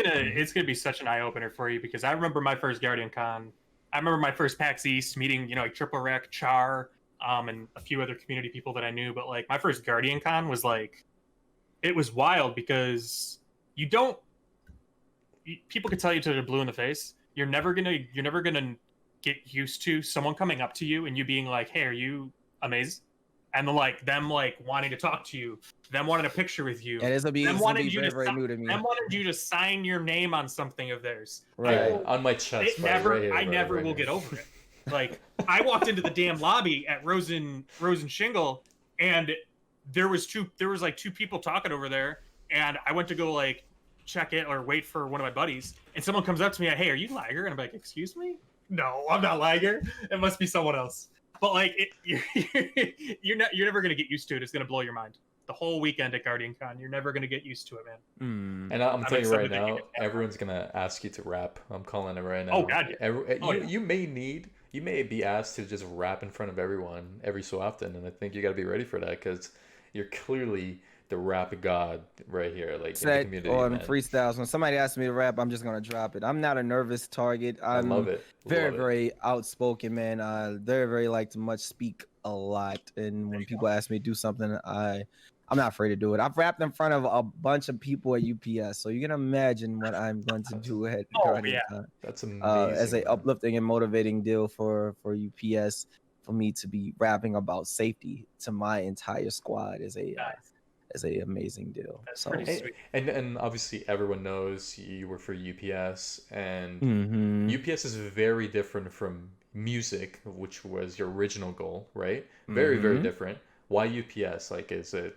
gonna be such an eye opener for you, because I remember my first GuardianCon. I remember my first PAX East meeting, like Triple Rec, Char, and a few other community people that I knew. But like my first GuardianCon was like, it was wild, because people could tell you till they're blue in the face. You're never gonna get used to someone coming up to you and you being like, "Hey, are you UhMaayyze?" And them wanting to talk to you, them wanting a picture with you.
And this will be very new to me.
Them wanted you to sign your name on something of theirs.
Right.
On my chest.
I never will get over it. Like I walked into the damn lobby at Rosen Shingle, and there was like two people talking over there, and I went to go like check it or wait for one of my buddies, and someone comes up to me, "Hey, are you Liger?" And I'm like, "Excuse me? No, I'm not Liger. It must be someone else." But like, you're never gonna get used to it. It's gonna blow your mind. The whole weekend at GuardianCon, you're never gonna get used to it, man.
And I'm telling you right now, everyone's gonna ask you to rap. I'm calling it right now.
Oh God,
you may be asked to just rap in front of everyone every so often, and I think you got to be ready for that, because you're clearly the rap god right here, like in the community.
On freestyles, when somebody asks me to rap, I'm just gonna drop it. I'm not a nervous target.
I love it.
Very outspoken, man. Very like to much speak a lot, and when people ask me to do something, I'm not afraid to do it. I've rapped in front of a bunch of people at UPS, so you can imagine what I'm going to do at GuardianCon.
That's amazing.
As a uplifting and motivating deal for UPS, for me to be rapping about safety to my entire squad is a amazing deal.
That's pretty sweet.
And obviously everyone knows you were for UPS, and UPS is very different from music, which was your original goal, right? Very different. Why UPS? Like, is it?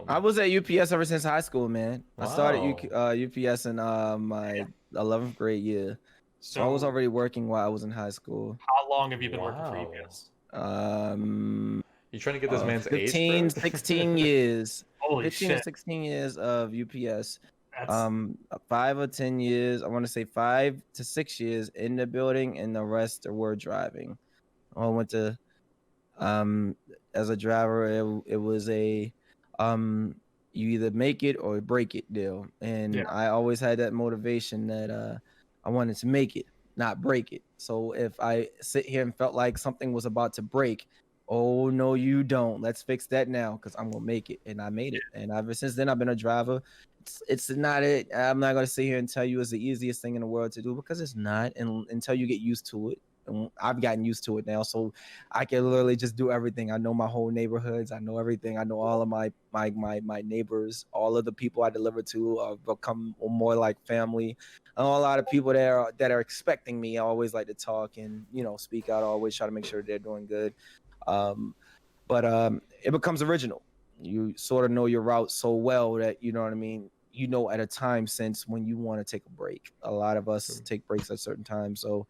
I was at UPS ever since high school, man. Wow. I started UPS in my 11th grade year. So I was already working while I was in high school.
How long have you been working for UPS?
You trying to get this man's
15,
age, bro?
16 years.
Holy
15
shit.
or 16 years of UPS.
That's...
5 or 10 years. I want to say 5 to 6 years in the building, and the rest were driving. I went to as a driver. It was a you either make it or break it deal, and I always had that motivation that I wanted to make it, not break it. So if I sit here and felt like something was about to break, oh no, you don't. Let's fix that now, because I'm gonna make it, and I made it. And ever since then, I've been a driver. It's not it. I'm not gonna sit here and tell you it's the easiest thing in the world to do, because it's not. And until you get used to it, and I've gotten used to it now, so I can literally just do everything. I know my whole neighborhoods. I know everything. I know all of my neighbors. All of the people I deliver to have become more like family. I know a lot of people that are expecting me. I always like to talk and speak out. I always try to make sure they're doing good. But it becomes original. You sort of know your route so well that you know what I mean. At a time since when you want to take a break. A lot of us take breaks at certain times. So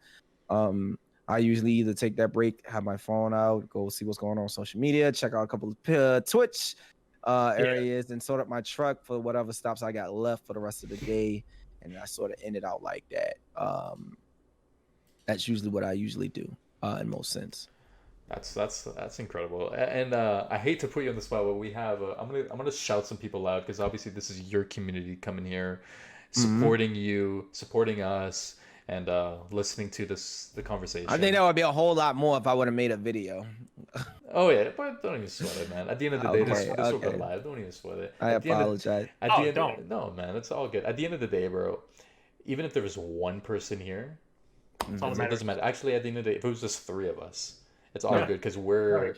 I usually either take that break, have my phone out, go see what's going on social media, check out a couple of Twitch areas, and sort up my truck for whatever stops I got left for the rest of the day. And I sort of end it out like that. That's usually what I usually do in most sense.
That's incredible. And I hate to put you on the spot, but we have I'm gonna shout some people out, because obviously this is your community coming here, supporting you, supporting us, and listening to the conversation.
I think that would be a whole lot more if I would have made a video.
Oh yeah, but don't even sweat it, man. At the end of the day, this will go
Okay.
live. Don't even sweat it.
I apologize.
No, man, it's all good. At the end of the day, bro, even if there was one person here, it doesn't matter. Actually, at the end of the day, if it was just 3 of us, it's all good because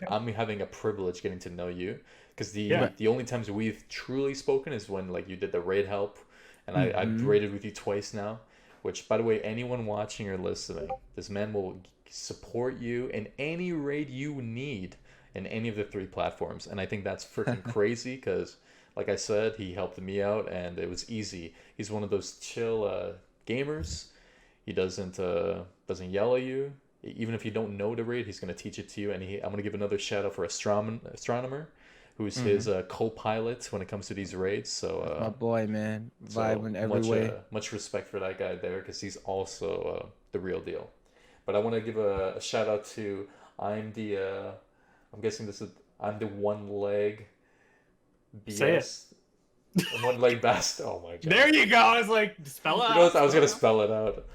I'm having a privilege getting to know you. Because the only times we've truly spoken is when like you did the raid help, and I've raided with you twice now. Which, by the way, anyone watching or listening, this man will support you in any raid you need in any of the 3 platforms. And I think that's freaking crazy because, like I said, he helped me out and it was easy. He's one of those chill gamers. He doesn't yell at you. Even if you don't know the raid, he's going to teach it to you. And I'm going to give another shout out for Astronomer, who's his co-pilot when it comes to these raids. So
my boy, man, vibing every way.
Much respect for that guy there because he's also the real deal. But I want to give a shout out to I'm the one leg BS.
Say it.
One leg bastard. Oh my god.
There you go. I was like, spell it out.
I was gonna spell it out.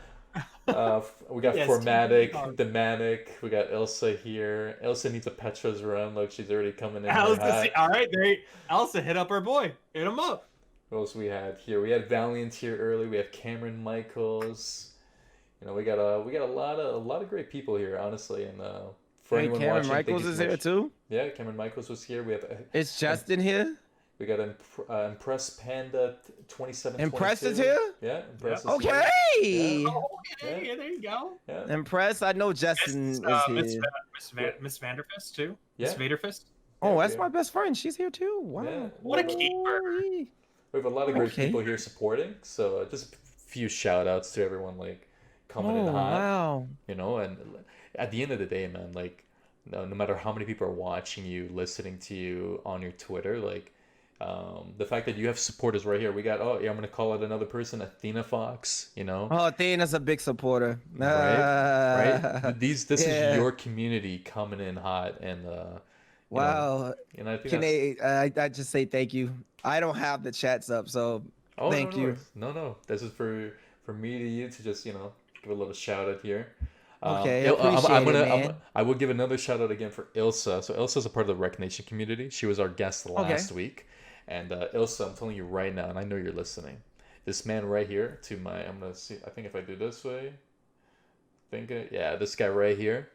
We got Formatic, Demanic. We got Ilsa here. Ilsa needs a Petra's run. Look, she's already coming in.
All right, there. Elsa, hit up our boy. Hit him up.
What else we had here? We had Valiant here early. We have Cameron Michaels. You know, we got a lot of great people here, honestly. And for anyone
Cameron
watching,
Michaels is here too.
Yeah, Cameron Michaels was here. We have.
Is Justin here?
We got Impress Panda 27.
Impress is here?
Yeah, Impress is
okay.
here.
Oh, okay, yeah, there you go.
Yeah.
Impress, I know Justin is here.
Miss Vanderfist too?
Yeah.
Miss Vaderfist?
Oh, that's my best friend. She's here too. Wow.
Yeah.
What a keeper.
We have a lot of great people here supporting. So just a few shout outs to everyone like coming in hot.
Wow.
You know, and at the end of the day, man, like no matter how many people are watching you, listening to you on your Twitter, like the fact that you have supporters right here. We got I'm gonna call it another person, Athena Fox, you know.
Oh, Athena's a big supporter.
Right? This is your community coming in hot and
wow.
And I think
I just say thank you. I don't have the chats up, so thank you.
No. This is for me to you to just, give a little shout out here.
Okay,
I will give another shout out again for Ilsa. So Ilsa's a part of the Rec Nation community. She was our guest last week. And Ilsa, I'm telling you right now, and I know you're listening. This man right here I'm gonna see. I think if I do this way, this guy right here,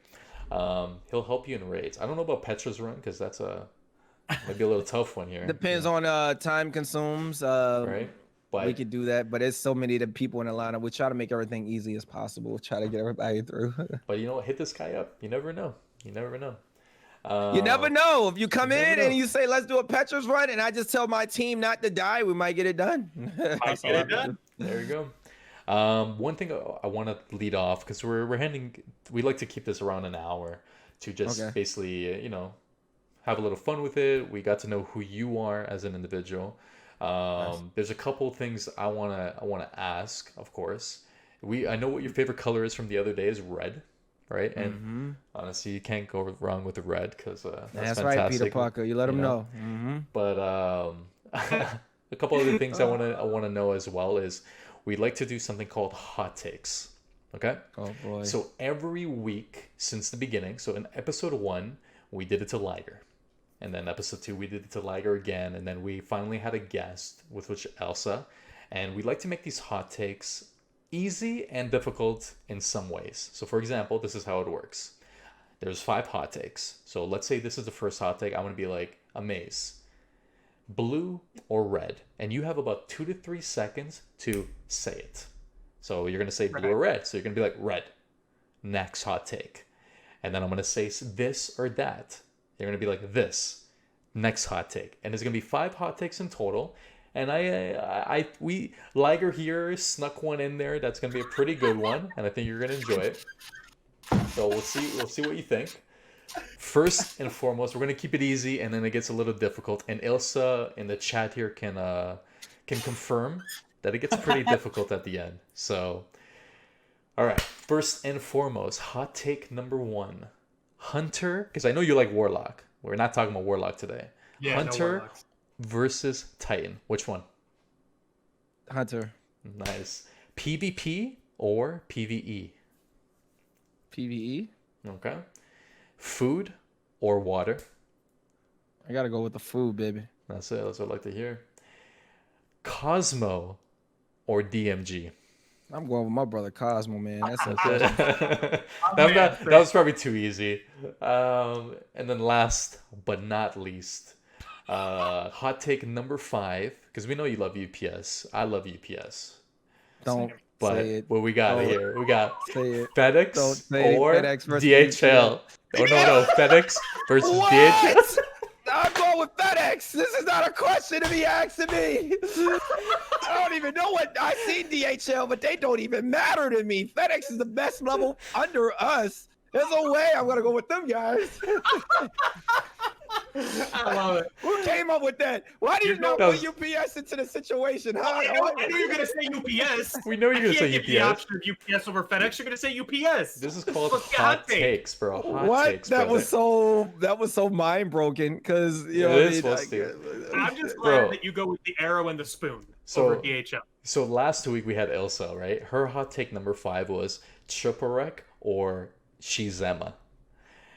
he'll help you in raids. I don't know about Petra's run because that's maybe a little tough one here.
Depends on time consumes.
Right. But
we could do that, but there's so many of the people in Atlanta. We try to make everything easy as possible. Try to get everybody through.
But hit this guy up. You never know. You never know.
You never know. If you come in and you say, let's do a Petra's run, and I just tell my team not to die, we might get it done.
There you go. One thing I want to lead off, because we like to keep this around an hour to just basically, have a little fun with it. We got to know who you are as an individual. There's a couple things I wanna ask, of course. I know what your favorite color is from the other day is red, right? And honestly, you can't go wrong with the red because that's fantastic.
Right, Peter Parker. You let him know.
But a couple other things I wanna know as well is we like to do something called hot takes. Okay.
Oh boy.
So every week since the beginning. So in episode 1, we did it to Liger. And then episode 2, we did it to Liger again. And then we finally had a guest, with which Elsa. And we like to make these hot takes easy and difficult in some ways. So for example, this is how it works. There's 5 hot takes. So let's say this is the first hot take. I'm going to be like, UhMaayyze, blue or red? And you have about 2 to 3 seconds to say it. So you're going to say blue or red. So you're going to be like, red. Next hot take. And then I'm going to say this or that. You're going to be like this. Next hot take. And there's going to be 5 hot takes in total. And Liger here snuck one in there. That's going to be a pretty good one. And I think you're going to enjoy it. So we'll see what you think. First and foremost, we're going to keep it easy. And then it gets a little difficult. And Ilsa in the chat here can confirm that it gets pretty difficult at the end. So, all right. First and foremost, hot take number 1. Hunter, because I know you like Warlock. We're not talking about Warlock today.
Yeah,
Hunter versus Titan. Which one?
Hunter.
Nice. PvP or PvE?
PvE.
Okay. Food or water?
I gotta go with the food, baby.
That's it. That's what I like to hear. Cosmo or DMG?
I'm going with my brother Cosmo, man. That's a
that was probably too easy. And then last but not least, hot take number 5, because we know you love UPS. I love UPS.
Don't
But
say it.
what we got here, we got
Say it.
FedEx
Don't say
or
FedEx versus
DHL. Oh no, FedEx versus DHL.
What? I'm going with FedEx. This is not a question to be asking me. I don't even know what I see DHL, but they don't even matter to me. FedEx is the best level under us. There's no way I'm gonna go with them guys.
I love it.
Who came up with that? Why do you not put UPS into the situation?
I knew you were gonna say UPS.
We know you're gonna say
UPS. The
UPS.
option of UPS over FedEx. You're gonna say UPS.
This is called hot takes, bro.
What?
Takes,
that
brother.
was so mind broken because you know.
It is supposed to.
I'm just glad that you go with the arrow and the spoon over DHL.
So last week we had Ilsa, right? Her hot take number 5 was Chuparek or Shizema.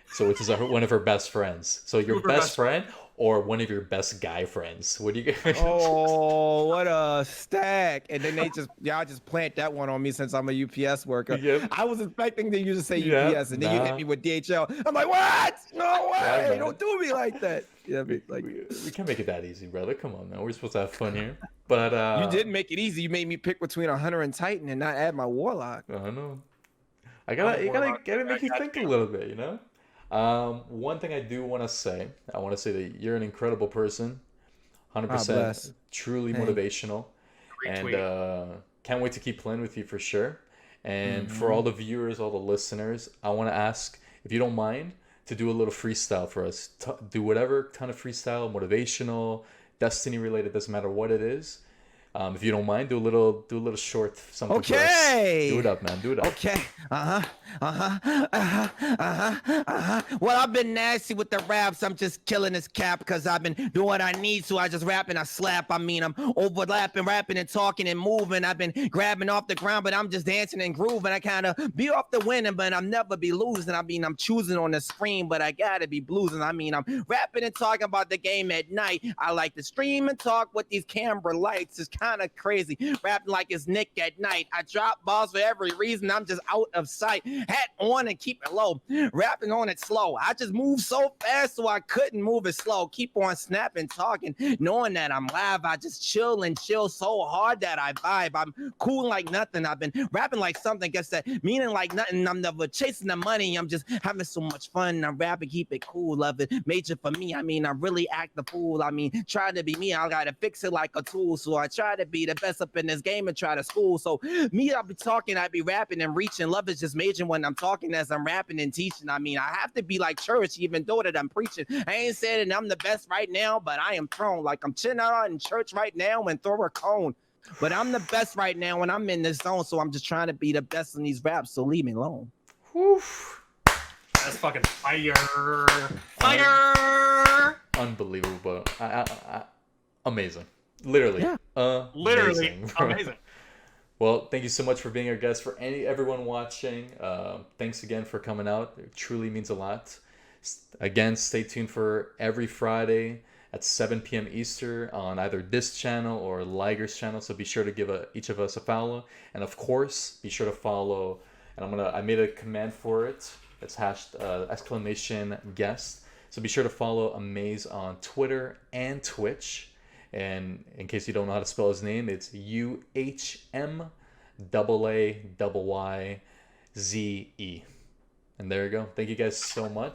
So which is one of her best friends. So your best friend or one of your best guy friends? What do you get?
Oh, what a stack! And then y'all just plant that one on me since I'm a UPS worker.
Yep.
I was expecting you to say UPS, and then you hit me with DHL. I'm like, what? No way!
Yeah,
don't do me like that. Yeah,
we can't make it that easy, brother. Come on, man. We're supposed to have fun here. But
you didn't make it easy. You made me pick between a Hunter and Titan, and not add my Warlock.
I know. You gotta make you think a little bit, you know. One thing I do want to say, that you're an incredible person, 100%, truly motivational, and can't wait to keep playing with you for sure. And for all the viewers, all the listeners, I want to ask if you don't mind to do a little freestyle for us. Do whatever kind of freestyle, motivational, Destiny related, doesn't matter what it is. If you don't mind, do a little short something for us. Do it up, man. Do it up.
Okay. Well, I've been nasty with the raps. I'm just killing this cap because I've been doing what I need to. I just rap and I slap. I mean, I'm overlapping, rapping and talking and moving. I've been grabbing off the ground, but I'm just dancing and grooving. I kind of be off the winning, but I'm never be losing. I mean, I'm choosing on the screen, but I gotta be bluesing. I mean, I'm rapping and talking about the game at night. I like to stream and talk with these camera lights. It's kind of crazy, rapping like it's Nick at night. I drop balls for every reason. I'm just out of sight. Hat on and keep it low. Rapping on it slow. I just move so fast so I couldn't move it slow. Keep on snapping, talking, knowing that I'm live. I just chill so hard that I vibe. I'm cool like nothing. I've been rapping like something gets that meaning like nothing. I'm never chasing the money. I'm just having so much fun. I'm rapping, keep it cool. Love it. Major for me. I mean, I really act the fool. I mean, try to be me. I gotta fix it like a tool. So I try to be the best up in this game and try to school. So me, I'll be talking, I be rapping and reaching. Love is just major when I'm talking as I'm rapping and teaching. I mean, I have to be like church, even though that I'm preaching. I ain't saying that I'm the best right now, but I am thrown like I'm chilling out in church right now and throw a cone. But I'm the best right now when I'm in this zone. So I'm just trying to be the best in these raps. So leave me alone.
Whew.
That's fucking fire. Fire.
Unbelievable. Amazing. Literally. Yeah.
Literally amazing.
Well, thank you so much for being our guest. For everyone watching, thanks again for coming out. It truly means a lot. Again, stay tuned for every Friday at 7 p.m. Eastern on either this channel or Liger's channel. So be sure to give each of us a follow. And of course, be sure to follow. And I made a command for it. It's hashed !guest. So be sure to follow UhMaayyze on Twitter and Twitch. And in case you don't know how to spell his name, it's UhMaayyze. And there you go. Thank you guys so much.